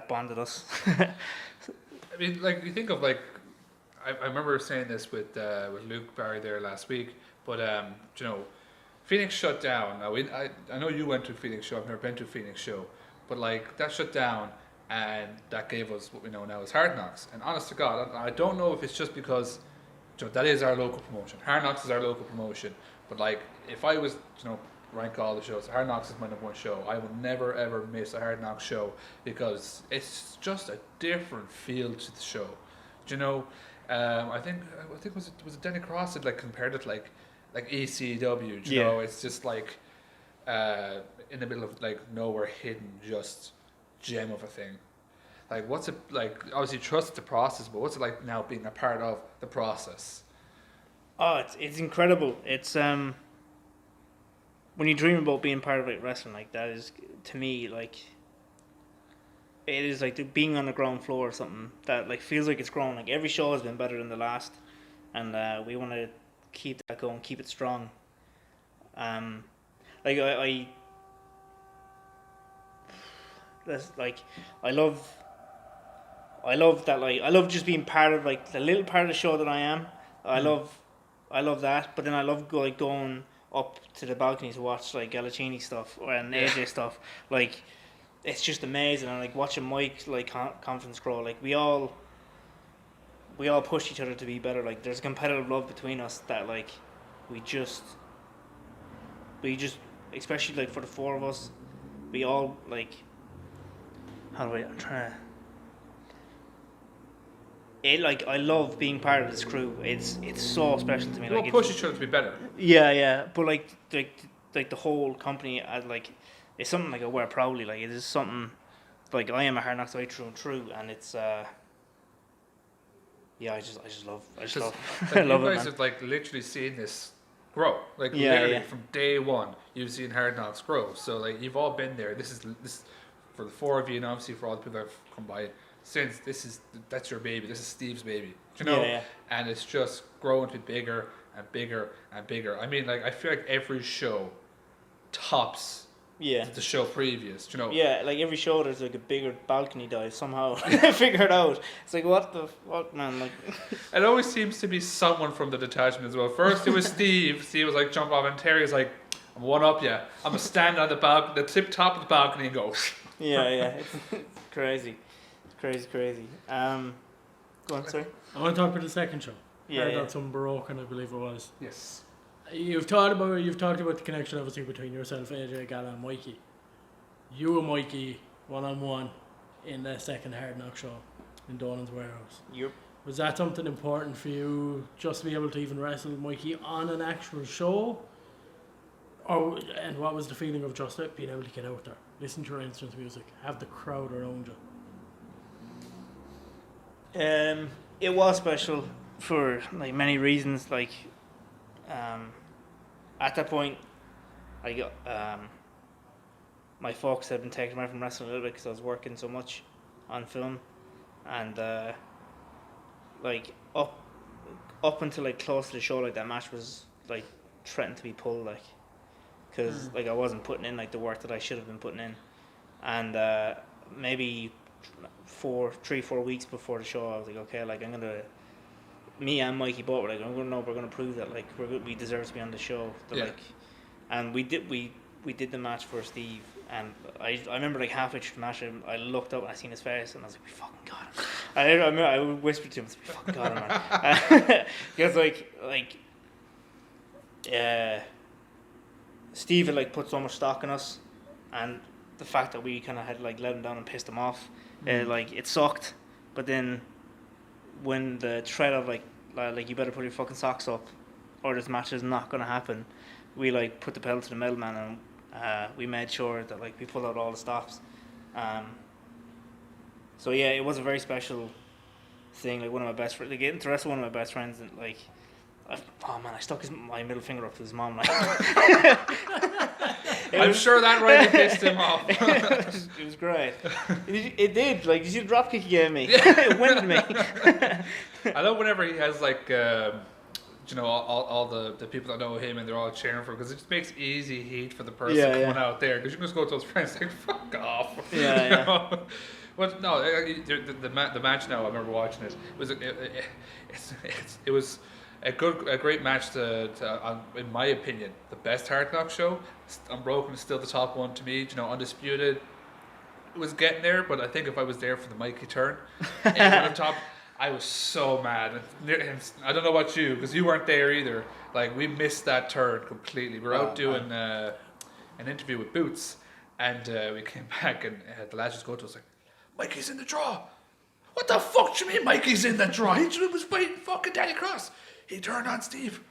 Speaker 3: bonded us.
Speaker 2: I mean, like you think of like, I remember saying this with Luke Barry there last week, but you know, Phoenix shut down. Now I know you went to a Phoenix show. I've never been to a Phoenix show, but like that shut down, and that gave us what we know now as Hard Knox. And honest to God, I don't know if it's just because, you know, that is our local promotion. Hard Knox is our local promotion. But like, if I was, you know, rank all the shows, Hard Knox is my number 1 show. I will never ever miss a Hard Knox show because it's just a different feel to the show. Do you know? I think was it Denny Cross that like compared it to like ECW. You know, it's just like in the middle of like nowhere, hidden, just gem of a thing. Like what's it like? Obviously, trust the process, but what's it like now being a part of the process?
Speaker 3: Oh, it's incredible. It's when you dream about being part of like wrestling, like that is to me like it is like being on the ground floor or something that like feels like it's grown. Like every show has been better than the last, and we want to keep that going, keep it strong. Like I love that. Like I love just being part of like the little part of the show that I am. I love that, but then I love going up to the balcony to watch like Galacini stuff and AJ stuff. Like it's just amazing, and like watching Mike like confidence grow. Like we all push each other to be better. Like there's a competitive love between us that like we just especially like for the 4 of us, we all like I'm trying to I love being part of this crew. It's so special to me.
Speaker 2: You
Speaker 3: Like
Speaker 2: all push each other to be better.
Speaker 3: yeah, but like the whole company, it's something like I wear proudly. Like it is something like I am a Hard Knocks guy through and through, and it's yeah, I just love
Speaker 2: Like,
Speaker 3: I
Speaker 2: you
Speaker 3: love it,
Speaker 2: guys
Speaker 3: man.
Speaker 2: have like literally seen this grow. Like
Speaker 3: Yeah,
Speaker 2: literally
Speaker 3: yeah.
Speaker 2: from day one, you've seen Hard Knocks grow. So like you've all been there. This for the four of you, and obviously for all the people that have come by since. That's your baby. This is Steve's baby. You know,
Speaker 3: Yeah.
Speaker 2: and it's just growing to be bigger and bigger and bigure. I mean, like I feel like every show tops
Speaker 3: Yeah.
Speaker 2: the show previous. You know,
Speaker 3: Yeah, like every show there's like a bigger balcony dive somehow. Figure it out. It's like what man, like
Speaker 2: it always seems to be someone from the detachment as well. First it was Steve. Steve was like jump off, and Terry's like, I'm one up, yeah. I'm gonna stand on the balcony, the tip top of the balcony, and go.
Speaker 3: yeah, it's crazy. It's crazy. Go on, sorry.
Speaker 1: I want to talk about the second show.
Speaker 3: Yeah, yeah.
Speaker 1: That's Unbroken, I believe it was.
Speaker 2: Yes.
Speaker 1: You've talked about the connection obviously between yourself, AJ, Gala, and Mikey. You and Mikey 1-on-1 in the second Hard Knock show in Donan's warehouse.
Speaker 3: Yep.
Speaker 1: Was that something important for you, just to be able to even wrestle Mikey on an actual show? And what was the feeling of just being able to get out there, listen to your entrance music, have the crowd around you?
Speaker 3: It was special for like many reasons. Like, at that point, I got my focus had been taken away from wrestling a little bit because I was working so much on film, and like up until like close to the show, like that match was like threatened to be pulled, like because like I wasn't putting in like the work that I should have been putting in, and maybe 3-4 weeks before the show, I was like, okay, like me and Mikey both were like, we're gonna prove that like we deserve to be on the show. Like, and we did the match for Steve, and I remember like halfway through the match, I looked up and I seen his face, and I was like, we fucking got him. I whispered to him, we fucking got him, man. Because Steve had like put so much stock in us, and the fact that we kind of had like let him down and pissed him off, like it sucked. But then when the threat of like you better put your fucking socks up, or this match is not gonna happen, we like put the pedal to the metal, man, and we made sure that like we pulled out all the stops. So yeah, it was a very special thing. Like one of my best friends, like getting to wrestle one of my best friends, and like, I stuck my middle finger up to his mom. Like,
Speaker 2: I'm sure that really pissed him off.
Speaker 3: it was great. It did. Like, you see the drop kick he gave me? It winded me.
Speaker 2: I love whenever he has like, all the people that know him and they're all cheering for him, because it just makes easy heat for the person coming out there. Because you can just go to those friends like, fuck off.
Speaker 3: Yeah.
Speaker 2: But no, the match now, I remember watching it. It was a great match in my opinion, the best Hard Knock show. Unbroken is still the top one to me. Undisputed was getting there, but I think if I was there for the Mikey turn, it would have top. I was so mad. And I don't know about you, because you weren't there either. Like, we missed that turn completely. We were out doing an interview with Boots, and we came back, and the lads just go to us like, Mikey's in the draw. What the fuck do you mean Mikey's in the draw? He was fighting fucking Danny Cross. He turned on Steve,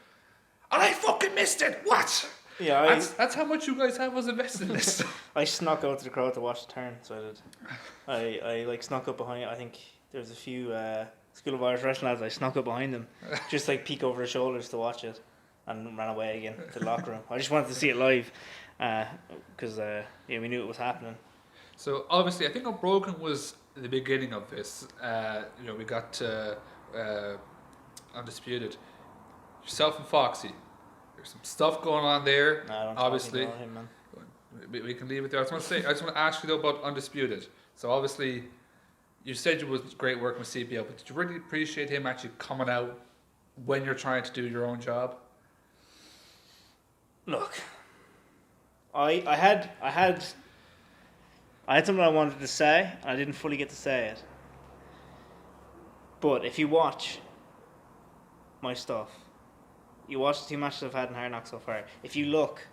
Speaker 2: and I fucking missed it. What?
Speaker 3: Yeah,
Speaker 2: that's how much you guys have was invested in this.
Speaker 3: I snuck out to the crowd to watch the turn, so I did. I like snuck up behind. I think there was a few School of Irish wrestling lads. I snuck up behind them, just like peek over their shoulders to watch it, and ran away again to the locker room. I just wanted to see it live, because we knew it was happening.
Speaker 2: So obviously, I think Unbroken was the beginning of this. We got Undisputed. Yourself and Foxy. There's some stuff going on there.
Speaker 3: No, I don't
Speaker 2: obviously,
Speaker 3: about him, man.
Speaker 2: we can leave it there. I just want to ask you though about Undisputed. So obviously, you said it was great working with CPL, but did you really appreciate him actually coming out when you're trying to do your own job?
Speaker 3: Look, I had something I wanted to say, and I didn't fully get to say it. But if you watch my stuff, you watch the 2 matches I've had in Hard Knock so far, if you look,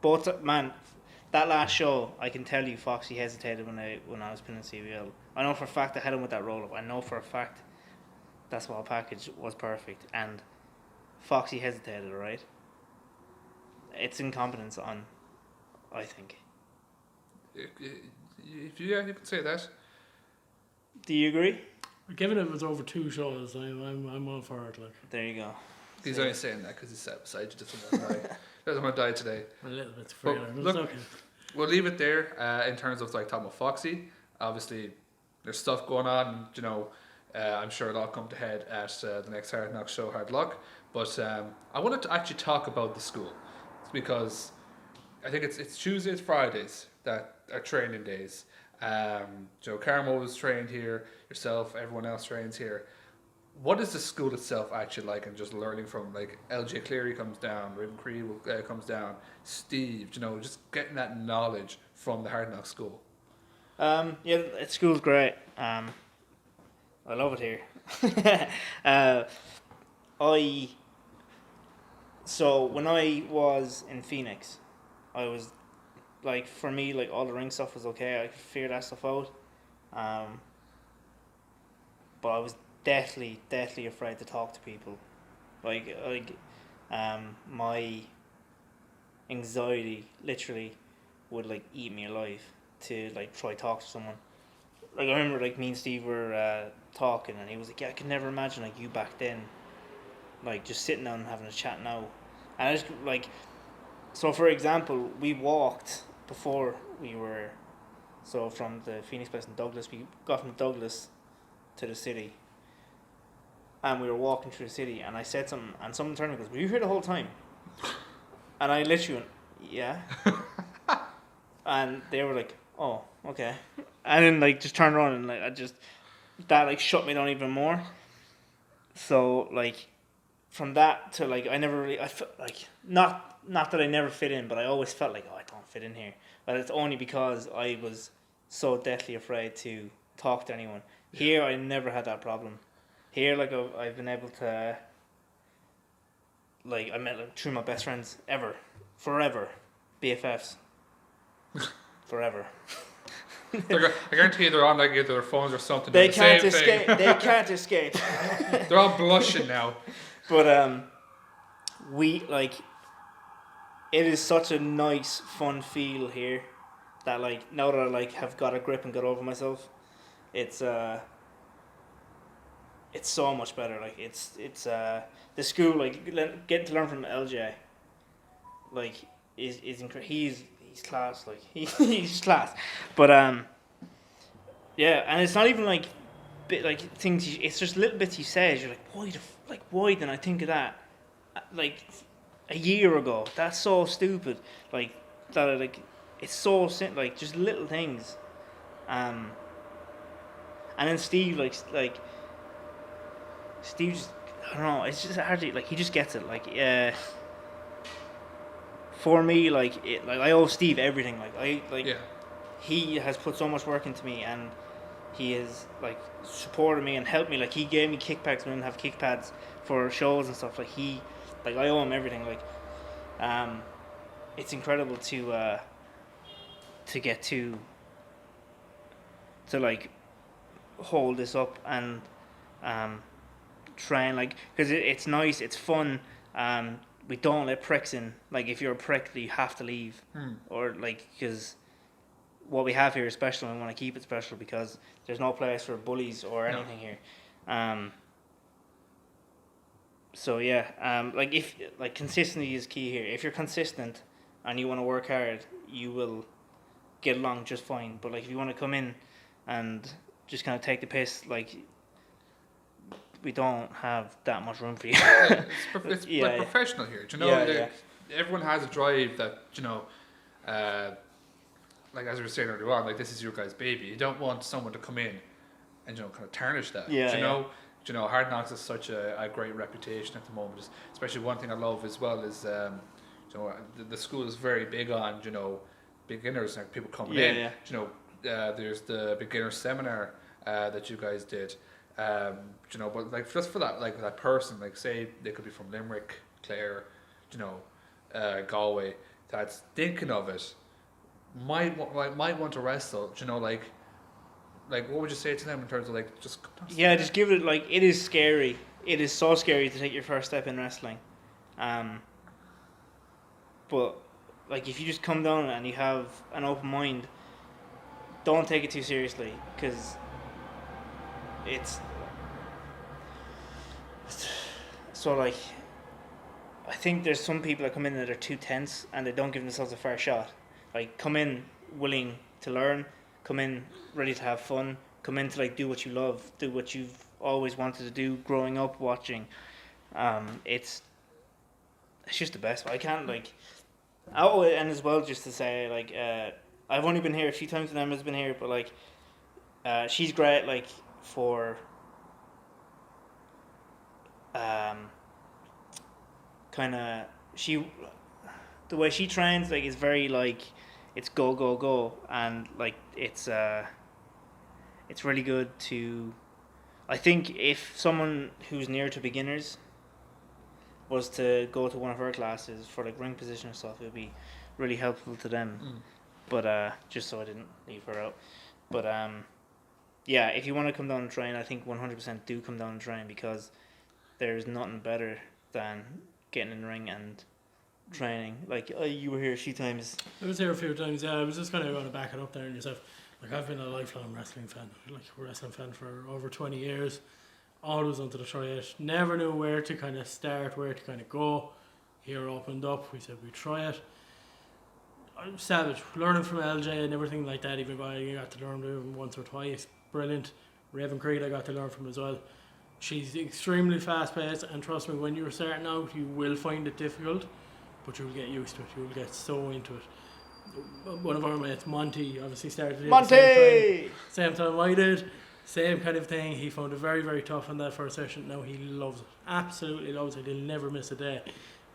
Speaker 3: that last show, I can tell you Foxy hesitated when I was pinning CBL. I know for a fact I had him with that roll-up. I know for a fact that small package was perfect, and Foxy hesitated. Right, it's incompetence on, I think.
Speaker 2: Yeah, you could say that.
Speaker 3: Do you agree?
Speaker 1: Given it was over 2 shows, I'm all for it. Like,
Speaker 3: There you go.
Speaker 2: He's only saying that because he's sat beside you. Doesn't want to die. Doesn't want to die today.
Speaker 1: a little bit frailer.
Speaker 2: But
Speaker 1: But
Speaker 2: look,
Speaker 1: it's okay.
Speaker 2: we'll leave it there. In terms of like talking about Foxy, obviously there's stuff going on. You know, I'm sure it'll all come to head at the next Hard Knox show, Hard Luck. But I wanted to actually talk about the school because I think it's Tuesdays, Fridays that are training days. Carmo was trained here, yourself, everyone else trains here. What is the school itself actually like, and just learning from like LJ Cleary comes down, Raven Cree comes down, Steve, just getting that knowledge from the Hard Knox school?
Speaker 3: School's great. I love it here. So when I was in Phoenix, I was like, for me, like all the ring stuff was okay. I could figure that stuff out. But I was deathly afraid to talk to people. My anxiety literally would like eat me alive to like try talk to someone. Like I remember like me and Steve were talking, and he was like, "Yeah, I could never imagine like you back then, like just sitting down and having a chat now." And I just like, so for example, we walked before we were, so from the Phoenix place in Douglas, we got from Douglas to the city, and we were walking through the city, and I said something, and someone turned to me and goes, "Were you here the whole time?" And I literally went, "Yeah." And they were like, "Oh, okay." And then like just turned around, and like that like shut me down even more. So like from that to like I felt like not that I never fit in, but I always felt like, oh, I don't fit in here. But it's only because I was so deathly afraid to talk to anyone. Yeah. Here I never had that problem. Here like I've been able to, like I met like 2 of my best friends forever, BFFs, forever.
Speaker 2: I guarantee you they're on like either their phones or something.
Speaker 3: They can't escape. They can't escape.
Speaker 2: They're all blushing now.
Speaker 3: But we like, it is such a nice, fun feel here that like now that I like have got a grip and got over myself, it's so much better. Like it's the school, like getting to learn from LJ, like is he's class. Like he's class. But yeah, and it's not even like bit like things. It's just little bits he says. You're like, why didn't I think of that? Like a year ago. That's so stupid. Like that. Like it's so like just little things. And then Steve like Steve just, I don't know. It's just hardly like he just gets it. Like for me, like I owe Steve everything. He has put so much work into me, and he has like supported me and helped me. Like he gave me kickbacks when I didn't have kick pads for shows and stuff. Like I owe him everything. Like it's incredible to get to like hold this up and train, like, because it's nice, it's fun. We don't let pricks in. Like if you're a prick, you have to leave. Or like, because what we have here is special, and we want to keep it special because there's no place for bullies or anything here. So yeah, like if like consistency is key here. If you're consistent and you want to work hard, you will get along just fine. But like if you want to come in and just kind of take the piss, like we don't have that much room for you.
Speaker 2: It's professional here. Do you know, everyone has a drive that, like as we were saying earlier on, like this is your guy's baby. You don't want someone to come in and kind of tarnish that. Do you know, Hard Knox has such a great reputation at the moment. Especially one thing I love as well is the school is very big on beginners, like people coming in. There's the beginner seminar that you guys did. But like just for that, like that person, like say they could be from Limerick, Clare, Galway, that's thinking of it, might want to wrestle. like, what would you say to them in terms of like just?
Speaker 3: Yeah, just give it like it is scary. It is so scary to take your first step in wrestling. But like if you just come down and you have an open mind, don't take it too seriously because it's so like I think there's some people that come in that are too tense and they don't give themselves a fair shot. Like come in willing to learn, come in ready to have fun, come in to like do what you love, do what you've always wanted to do growing up watching. It's just the best. I can't like. Oh, and as well, just to say, like, I've only been here a few times when Emma's been here, but like, she's great. Like for kind of the way she trains, like, is very like it's go go go, and like it's really good to. I think if someone who's near to beginners was to go to one of her classes for like ring position and stuff, it would be really helpful to them. But just so I didn't leave her out. But yeah, if you want to come down and train, I think 100% do come down and train because there's nothing better than getting in the ring and training. Like you were here a few times.
Speaker 1: I was here a few times. Yeah, I was just kind of going to back it up there and yourself. Like I've been a lifelong wrestling fan. Like a wrestling fan for over 20 years. Always wanted to try it. Never knew where to kind of start, where to kind of go. Here opened up. We said we'd try it. I'm savage. Learning from LJ and everything like that. Even I got to learn from him once or twice. Brilliant. Raven Creed I got to learn from as well. She's extremely fast paced, and trust me, when you're starting out, you will find it difficult, but you'll get used to it. You'll get so into it. One of our mates, Monty, obviously started here at the same time I did. Same kind of thing. He found it very, very tough in that first session. Now he loves it. Absolutely loves it. He'll never miss a day.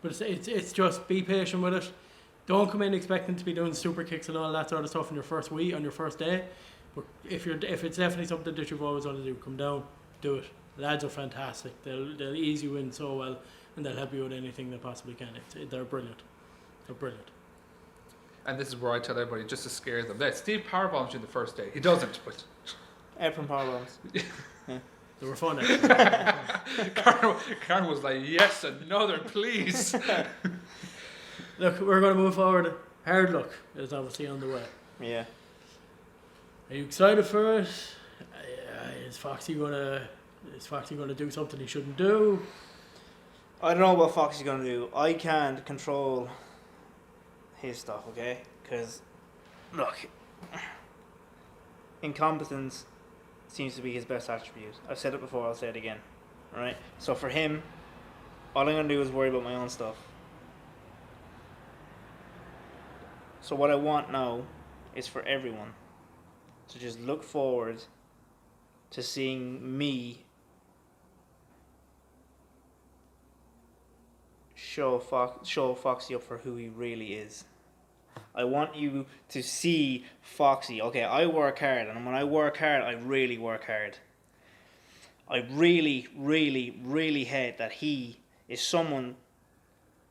Speaker 1: But it's just be patient with it. Don't come in expecting to be doing super kicks and all that sort of stuff on your first week, on your first day. But if it's definitely something that you've always wanted to do, come down, do it. Lads are fantastic. They'll ease you in so well, and they'll help you with anything they possibly can. They're brilliant. They're brilliant.
Speaker 2: And this is where I tell everybody just to scare them. That Steve powerbombs you the first day. He doesn't, but
Speaker 3: Ed from Powerbombs.
Speaker 1: They were fun actually.
Speaker 2: Carmo was like, yes, another, please.
Speaker 1: Look, we're going to move forward. Hard Luck is obviously on the way.
Speaker 3: Yeah.
Speaker 1: Are you excited for it? Is Foxy gonna do something he shouldn't do?
Speaker 3: I don't know what Foxy's going to do. I can't control his stuff, okay? Because, look, incompetence seems to be his best attribute. I've said it before, I'll say it again. Alright? So for him, all I'm going to do is worry about my own stuff. So what I want now is for everyone to just look forward to seeing me show Foxy up for who he really is. I want you to see Foxy. Okay, I work hard, and when I work hard, I really work hard. I really, really, really hate that he is someone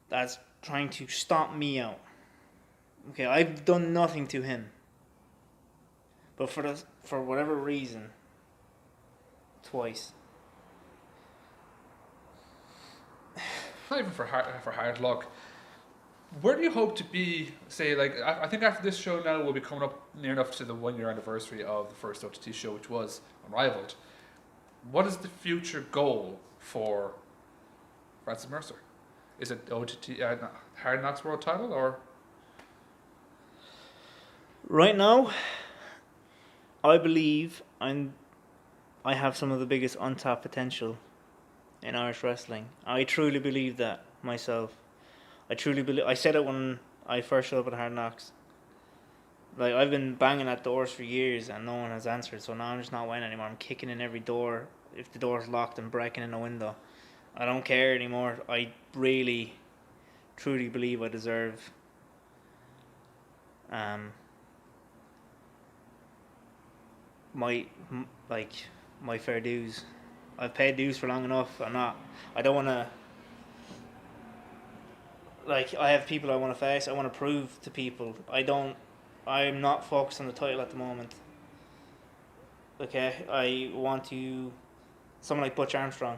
Speaker 3: that's trying to stomp me out. Okay, I've done nothing to him. But for whatever reason, twice.
Speaker 2: Not even for hard luck. Where do you hope to be, say, like, I think after this show now we'll be coming up near enough to the 1 year anniversary of the first OTT show, which was Unrivaled. What is the future goal for Francis Mercer? Is it OTT, Hard Knox World title, or?
Speaker 3: Right now, I believe I have some of the biggest untapped potential in Irish wrestling. I truly believe that myself. I said it when I first showed up at Hard Knox. Like, I've been banging at doors for years and no one has answered, so now I'm just not waiting anymore. I'm kicking in every door. If the door's locked, I'm breaking in a window. I don't care anymore. I really, truly believe I deserve my fair dues. I've paid dues for long enough. I don't want to, like, I have people I want to face. I want to prove to people. I'm not focused on the title at the moment. Okay, I want to someone like Butch Armstrong.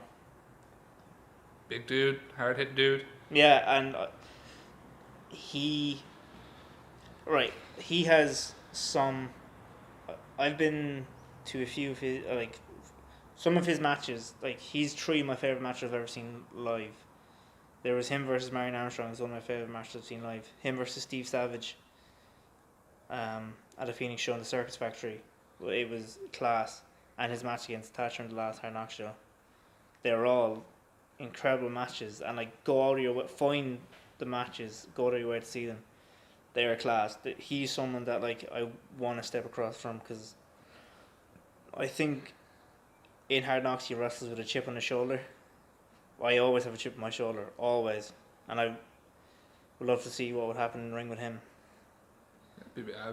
Speaker 2: Big dude, hard hitting dude.
Speaker 3: Yeah, and he he has some. I've been to a few of his some of his matches. Like he's three of my favorite matches I've ever seen live. There was him versus Marion Armstrong. It's one of my favorite matches I've seen live. Him versus Steve Savage. At a Phoenix show in the Circus Factory, it was class. And his match against Thatcher in the last Hard Knox show. They were all incredible matches, and like go out of your way, find the matches, go out of your way to see them. They are class. He's someone that like I want to step across from, because I think in Hard Knocks he wrestles with a chip on his shoulder. I always have a chip on my shoulder, always, and I would love to see what would happen in the ring with him.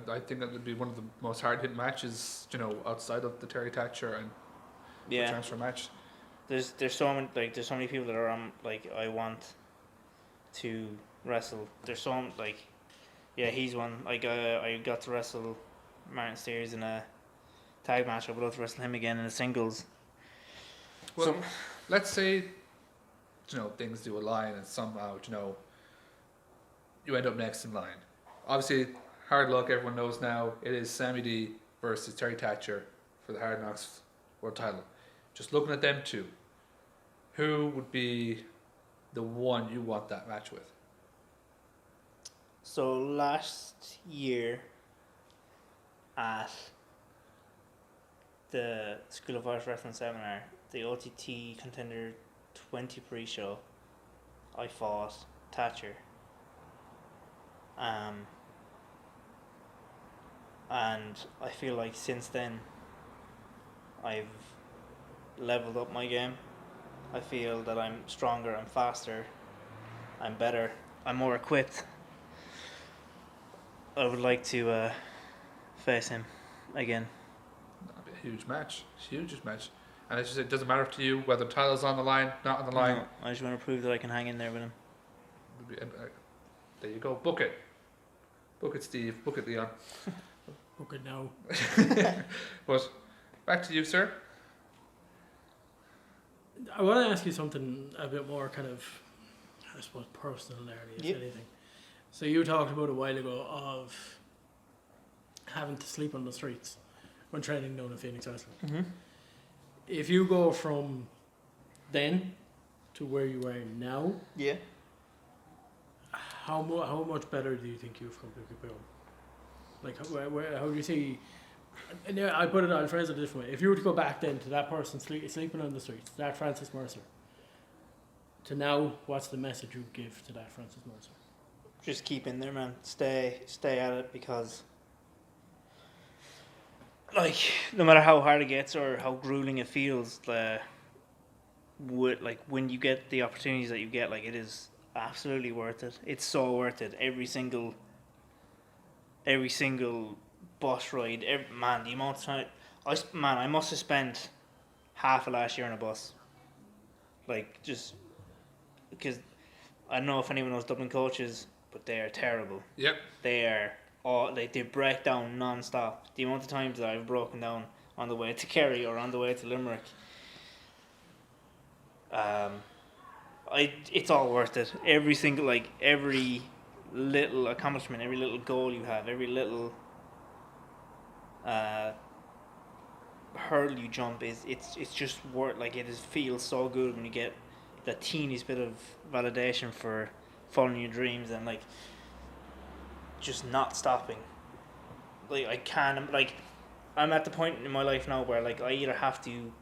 Speaker 2: I think that would be one of the most hard hitting matches, outside of the Terry Thatcher and transfer match.
Speaker 3: There's so many people that are I want to wrestle. There's so he's one. I got to wrestle Martin Steers in a tag match. I would love to wrestle him again in a singles.
Speaker 2: Well, let's say things do align and somehow you end up next in line. Obviously, hard luck. Everyone knows now it is Sammy D versus Terry Thatcher for the Hard Knocks World Title. Just looking at them two, who would be the one you want that match with?
Speaker 3: So last year at the School of Irish Wrestling seminar, the OTT Contender 20 pre-show, I fought Thatcher. And I feel like since then I've leveled up my game. I feel that I'm stronger, I'm faster, I'm better, I'm more equipped. I would like to face him again.
Speaker 2: That'd be a huge match. Hugest match. And as you said, it doesn't matter to you whether the title's on the line, not on the line.
Speaker 3: No, I just want to prove that I can hang in there with him.
Speaker 2: There you go. Book it. Book it, Steve. Book it, Leon.
Speaker 1: Book it now.
Speaker 2: But back to you, sir.
Speaker 1: I want to ask you something a bit more kind of, I suppose, personal there, if anything. So you talked about a while ago of having to sleep on the streets when training down in Phoenix Wrestling.
Speaker 3: Mm-hmm.
Speaker 1: If you go from then to where you are now, how much better do you think you've come to become? Like, how do you see? And I'll phrase it a different way. If you were to go back then to that person sleeping on the streets, that Francis Mercer, to now, what's the message you give to that Francis Mercer?
Speaker 3: Just keep in there, man. Stay at it, because no matter how hard it gets or how grueling it feels, when you get the opportunities that you get, it is absolutely worth it. It's so worth it. Every single bus ride, the amount of time I must have spent half of last year on a bus. Just because I don't know if anyone knows Dublin coaches, but they are terrible.
Speaker 2: Yep.
Speaker 3: They are they break down non-stop. The amount of times that I've broken down on the way to Kerry or on the way to Limerick, it's all worth it. Every single every little accomplishment, every little goal you have, every little hurdle you jump it's just worth feels so good when you get that teeniest bit of validation for following your dreams and just not stopping. I'm at the point in my life now where I either have to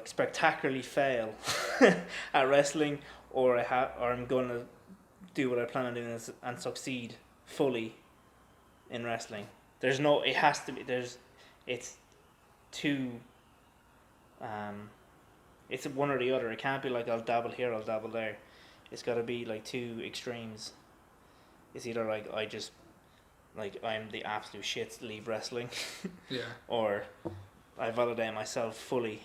Speaker 3: spectacularly fail at wrestling, or I'm gonna do what I plan on doing and succeed fully in wrestling. It's one or the other. It can't be I'll dabble here, I'll dabble there. It's got to be two extremes. It's either I'm the absolute shit, leave wrestling, or I validate myself fully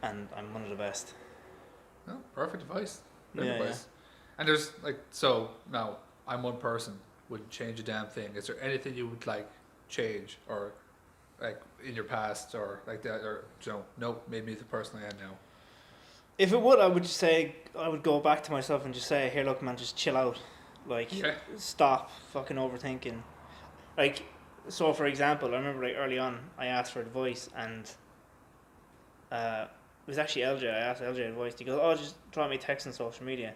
Speaker 3: and I'm one of the best.
Speaker 2: No, perfect advice. Great advice. And there's so now I'm one person, wouldn't change a damn thing. Is there anything you would change or like in your past or like that, or no, made me the person I am now?
Speaker 3: If it would, I would just say I would go back to myself and just say, "Here, look, man, just chill out. Like, stop fucking overthinking." Like, so for example, I remember like early on, I asked for advice, and it was actually LJ. I asked LJ advice. He goes, "Oh, just drop me a text on social media."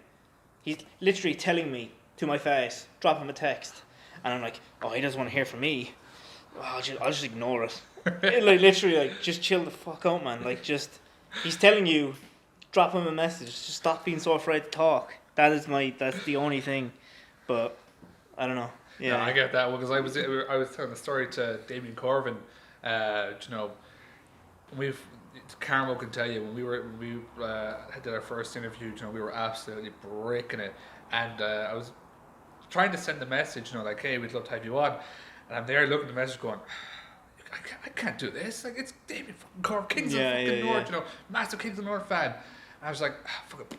Speaker 3: He's literally telling me to my face, drop him a text, and I'm like, "Oh, he doesn't want to hear from me. Oh, I'll just ignore it." Like literally, like just chill the fuck out, man. Like just, he's telling you, drop him a message. Just stop being so afraid to talk. That's the only thing. But I don't know. Yeah,
Speaker 2: no, I get that. Well, because I was telling the story to Damien Corvin. Carmo can tell you when we did our first interview. We were absolutely breaking it, and I was trying to send the message. Like, hey, we'd love to have you on, and I'm there looking at the message, going, I can't do this. Like, it's Damien fucking Corvin, Kings of fucking North. Massive Kings of North fan. And I was like, fuck it.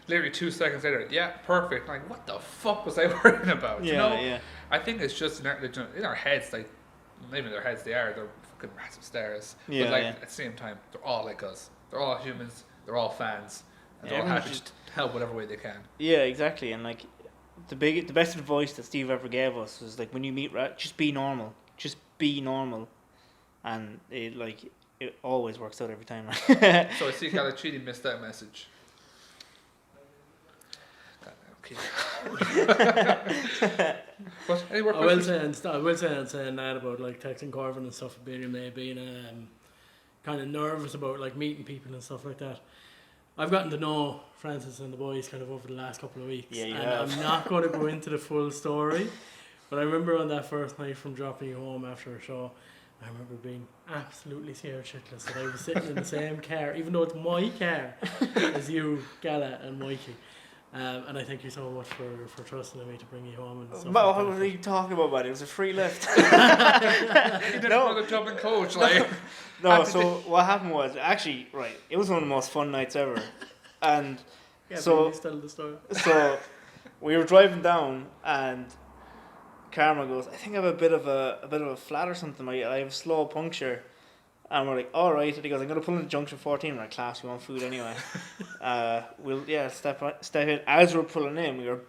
Speaker 2: Literally 2 seconds later, yeah, perfect. Like, what the fuck was I worrying about?
Speaker 3: Yeah.
Speaker 2: I think it's just in our heads, like, maybe in their heads they're fucking massive stars.
Speaker 3: Yeah,
Speaker 2: but like at the same time, they're all like us. They're all humans. They're all fans. And they're all happy to help whatever way they can.
Speaker 3: Yeah, exactly. And like, the best advice that Steve ever gave us was like, when you meet just be normal. Just be normal. And it always works out every time.
Speaker 2: So I see Galachini missed that message. But any more questions?
Speaker 1: I will say that about like texting Corvin and stuff, being kind of nervous about like meeting people and stuff like that. I've gotten to know Francis and the boys kind of over the last couple of weeks, I'm not going to go into the full story, but I remember on that first night from dropping you home after a show, I remember being absolutely scared shitless that I was sitting in the same car, even though it's my car, as you, Gala, and Mikey. And I thank you so much for trusting in me to bring you home and stuff.
Speaker 3: But what are you talking about, buddy? It was a free lift.
Speaker 2: You didn't want to jump in coach, like.
Speaker 3: No, so what happened was, actually, right, it was one of the most fun nights ever. And
Speaker 1: please tell the story.
Speaker 3: So we were driving down, and Carmo goes, I think I have a bit of a flat or something. I have a slow puncture. And we're like, all right. And he goes, I'm going to pull into junction 14. We're like, class, we want food anyway. Step in. As we're pulling in, we were,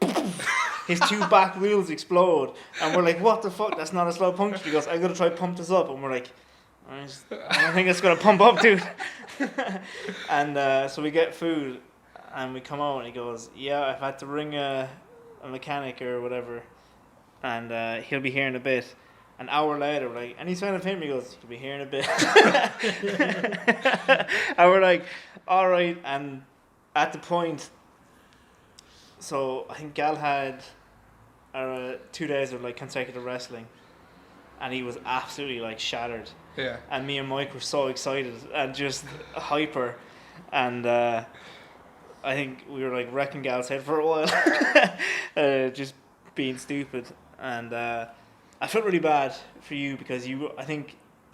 Speaker 3: his two back wheels explode. And we're like, what the fuck? That's not a slow puncture. He goes, I'm going to try to pump this up. And we're like, I don't think it's going to pump up, dude. And so we get food, and we come out, and he goes, yeah, I've had to ring a mechanic or whatever, and he'll be here in a bit. An hour later, we're like, any sign of him? He goes, he'll be here in a bit. And we're like, all right. And at the point, so I think Gal had 2 days of like consecutive wrestling, and he was absolutely like shattered.
Speaker 2: Yeah.
Speaker 3: And me and Mike were so excited and just hyper, and I think we were like wrecking Gal's head for a while, just being stupid. And I felt really bad for you because I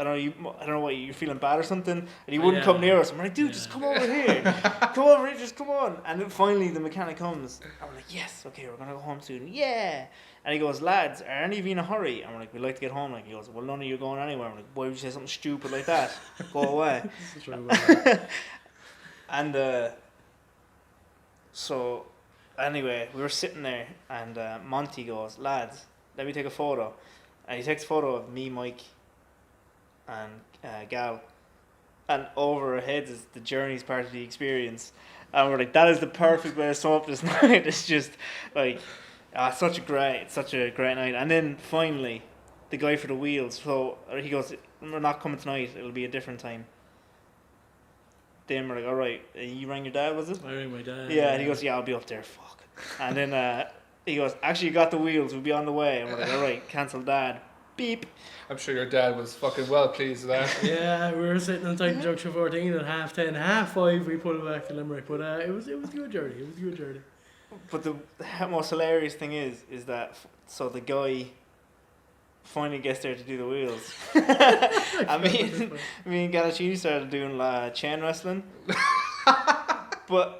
Speaker 3: don't know what you're feeling bad or something, and you wouldn't come near us. And we're like, dude, just come over here, just come on. And then finally the mechanic comes, and we're like, yes, okay, we're gonna go home soon, yeah. And he goes, lads, are any of you in a hurry? And we're like, we'd like to get home. Like, he goes, well, none of you are going anywhere. I'm like, why would you say something stupid like that? Go away. And so anyway, we were sitting there, and Monty goes, lads, let me take a photo. And he takes a photo of me, Mike, and Gal. And over our heads is the journey's part of the experience. And we're like, that is the perfect way to sum up this night. It's just like, such a great night. And then finally, the guy for the wheels. So he goes, we're not coming tonight. It'll be a different time. Then we're like, all right. You rang your dad, was it?
Speaker 1: I rang my dad.
Speaker 3: Yeah, and he goes, yeah, I'll be up there. Fuck. And then he goes, actually, you got the wheels. We'll be on the way. And we're like, all right, cancel dad. Beep.
Speaker 2: I'm sure your dad was fucking well pleased with that.
Speaker 1: Yeah, we were sitting inside junction 14 at 10:30, 5:30. We pulled back to Limerick, but it was a good journey. It was a good journey.
Speaker 3: But the most hilarious thing is that so the guy finally gets there to do the wheels. And me and Galachini started doing chain wrestling. But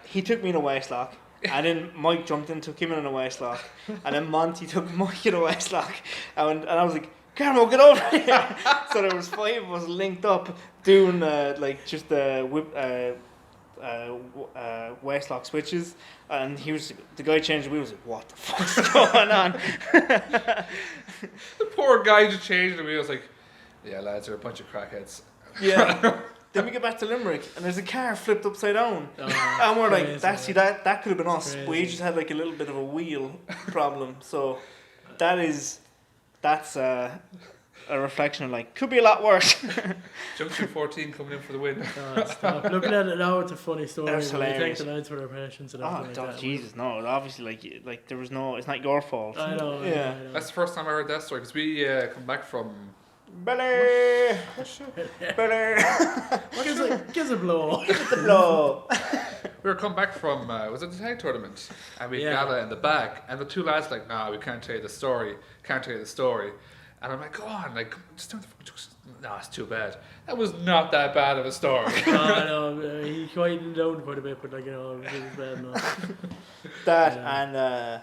Speaker 3: he took me in a waistlock. And then Mike jumped in, took him in a waistlock. And then Monty took Mike in a waistlock. And I was like, Carmo, get over here. So there was 5 of us linked up doing just waistlock switches, and the guy changed the wheel. Was like, what the fuck's going on?
Speaker 2: The poor guy just changed the wheel. Was like, yeah, lads, they're a bunch of crackheads.
Speaker 3: Yeah. Then we get back to Limerick, and there's a car flipped upside down, and we're like, that could have been us.
Speaker 1: Crazy.
Speaker 3: We just had like a little bit of a wheel problem. So that's a reflection of like, could be a lot worse.
Speaker 2: Junction 14 coming in for the win.
Speaker 1: Stop. Looking at it now, it's a funny story.
Speaker 3: That's
Speaker 1: but we thank
Speaker 3: hilarious.
Speaker 1: the lads for their patience and
Speaker 3: Oh,
Speaker 1: everything like that.
Speaker 3: Jesus, no! Obviously, like there was no. It's not your fault.
Speaker 1: I know.
Speaker 3: Yeah.
Speaker 1: I know.
Speaker 2: That's the first time I heard that story because we come back from.
Speaker 3: Belly, belly,
Speaker 1: Gives a blow.
Speaker 3: no.
Speaker 2: We were come back from was it the tag tournament, and we had
Speaker 1: Yeah.
Speaker 2: Gala in the back, and the two lads like, nah, we can't tell you the story, and I'm like, go on, like, just do no, it's too bad. That was not that bad of a story.
Speaker 1: I know. He quieted down quite a bit, but like, you know, it was bad enough.
Speaker 3: That
Speaker 1: Yeah.
Speaker 3: and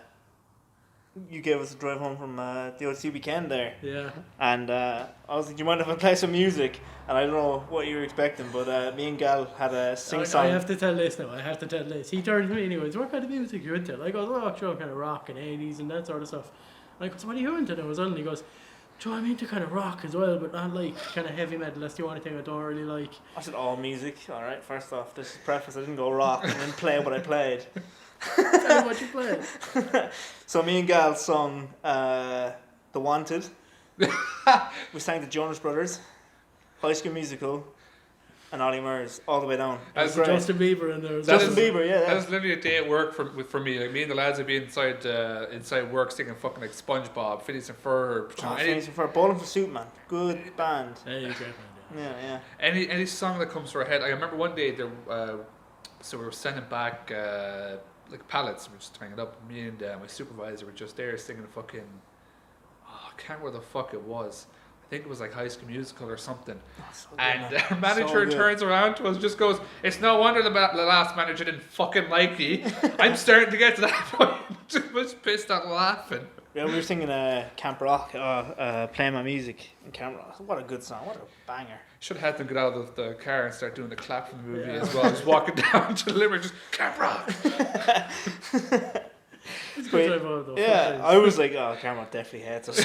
Speaker 3: you gave us a drive home from the OC weekend there,
Speaker 1: Yeah.
Speaker 3: and I was like, do you mind if I play some music? And I don't know what you were expecting, but me and Gal had a sing
Speaker 1: I
Speaker 3: song.
Speaker 1: have to tell this now. He turned to me and he goes, what kind of music you into? I goes, oh, sure, kind of rock and 80s and that sort of stuff. And I goes, what are you into now as well? And he goes, Joe, I'm into kind of rock as well, but not like kind of heavy metal. That's the only thing I don't really like.
Speaker 3: I said all music. All right, first off, this is preface. I didn't go rock and then play what I played.
Speaker 1: Tell me what you play.
Speaker 3: So me and Gal sung The Wanted. We sang the Jonas Brothers, High School Musical, and Ollie Murs all the way down. It was
Speaker 2: That's
Speaker 3: great.
Speaker 1: Justin Bieber in there as
Speaker 2: That
Speaker 1: well.
Speaker 3: Justin Bieber, yeah.
Speaker 2: That was literally a day at work for me. Like me and the lads would be inside work singing fucking like SpongeBob, Phineas and Ferb.
Speaker 3: For Bowling for Soup, man. Good band.
Speaker 1: Yeah, you're great, man.
Speaker 3: Yeah.
Speaker 2: Any song that comes to our head. I remember one day there, so we were sending back like pallets. We were just tying it up. Me and my supervisor were just there singing fucking. Oh, I can't remember what the fuck it was. I think it was like High School Musical or something.
Speaker 3: So good,
Speaker 2: And
Speaker 3: man.
Speaker 2: our manager
Speaker 3: So good.
Speaker 2: turns around to us and just goes, it's no wonder the last manager didn't fucking like you. I'm starting to get to that point. I was pissed at laughing.
Speaker 3: Yeah, we were singing Camp Rock, playing my music in Camp Rock. What a good song. What a banger.
Speaker 2: Should have had them get out of the car and start doing the clap from the movie
Speaker 1: Yeah.
Speaker 2: as well. Just walking down to the Limerick, just Camp Rock.
Speaker 1: It's a good drive home, though.
Speaker 3: Yeah,
Speaker 1: Fuck
Speaker 3: I was like, oh, Camera definitely hates us.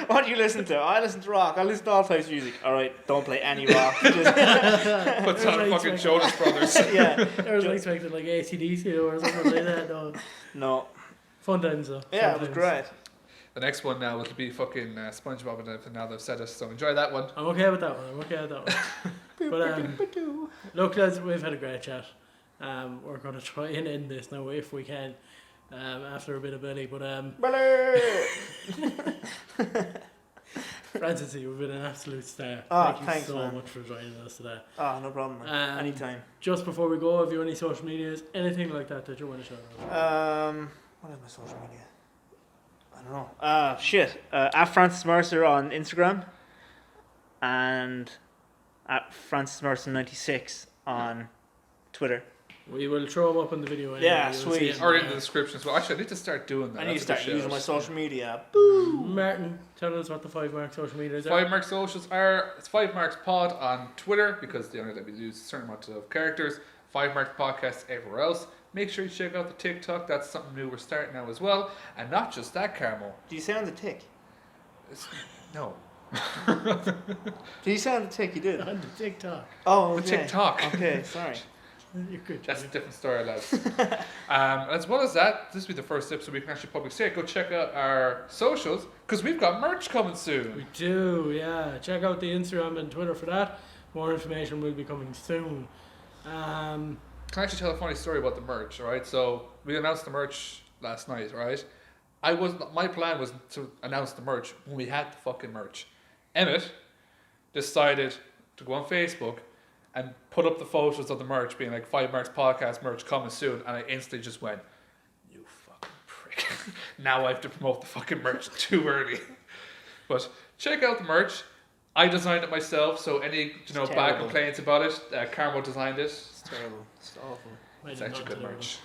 Speaker 3: What do you listen to? I listen to rock. I listen to all types of music. All right, don't play any rock. Just,
Speaker 2: Puts on fucking Jonas Brothers.
Speaker 3: yeah,
Speaker 1: I was expecting like AC/DC or something like that. No.
Speaker 3: no.
Speaker 1: Fun times though.
Speaker 3: Yeah,
Speaker 1: Fun
Speaker 3: it was
Speaker 1: times.
Speaker 3: great.
Speaker 2: The next one now will be fucking SpongeBob and everything now they've said it. So enjoy that one.
Speaker 1: I'm okay with that one. But look, lads, we've had a great chat. We're going to try and end this now if we can. After a bit of belly, but Francis, you've been an absolute star. Thank you
Speaker 3: thanks,
Speaker 1: so
Speaker 3: man.
Speaker 1: much for joining us today.
Speaker 3: Oh, no problem, man. Anytime.
Speaker 1: Just before we go, have you any social medias, anything like that you want to shout out?
Speaker 3: What is my social media? I don't know. Shit. At Francis Mercer on Instagram, and at Francis Mercer 96 on Twitter.
Speaker 1: We will throw them up in the video. Anyway.
Speaker 3: Yeah,
Speaker 1: You'll see
Speaker 3: sweet.
Speaker 1: it.
Speaker 2: Or in the description as well. Actually, I need to start doing that.
Speaker 3: I need to
Speaker 2: That's a
Speaker 3: start
Speaker 2: good
Speaker 3: using my
Speaker 2: shout.
Speaker 3: social media.
Speaker 1: Martin, tell us what the 5Marks social medias are.
Speaker 2: 5Marks socials are, it's 5Marks Pod on Twitter because they only let me use a certain amount of characters. 5Marks Podcast everywhere else. Make sure you check out the TikTok. That's something new we're starting now as well. And not just that, Carmo.
Speaker 3: Do you say on the tick?
Speaker 2: No.
Speaker 3: Did you say on the tick? You did.
Speaker 1: On the TikTok.
Speaker 3: Oh,
Speaker 2: The
Speaker 3: okay.
Speaker 2: TikTok.
Speaker 3: Okay, sorry.
Speaker 1: You're good.
Speaker 2: That's a
Speaker 1: Johnny.
Speaker 2: different story, lads. As well as that, this will be the first episode we can actually publicly say. Go check out our socials because we've got merch coming soon.
Speaker 1: We do, yeah. Check out the Instagram and Twitter for that. More information will be coming soon.
Speaker 2: Can I actually tell a funny story about the merch, alright? So we announced the merch last night, right? My plan was to announce the merch when we had the fucking merch. Emmett decided to go on Facebook and put up the photos of the merch being like 5Marks Podcast merch coming soon, and I instantly just went, you fucking prick. Now I have to promote the fucking merch too early. But check out the merch. I designed it myself, so any bad
Speaker 3: terrible.
Speaker 2: complaints about it, Carmo designed it.
Speaker 3: It's terrible. It's awful.
Speaker 1: Might
Speaker 2: It's
Speaker 1: have
Speaker 2: actually
Speaker 1: not
Speaker 2: good
Speaker 1: delivered.
Speaker 2: merch.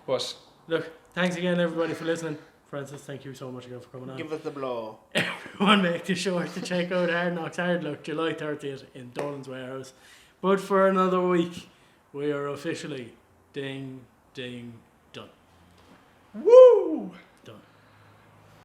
Speaker 2: But
Speaker 1: Look, thanks again everybody for listening. Francis, thank you so much again for coming on.
Speaker 3: Give us the blow.
Speaker 1: Everyone make the sure to check out Hard Knox Hard Luck July 30th in Dolan's Warehouse. But for another week, we are officially ding, ding, done. Woo!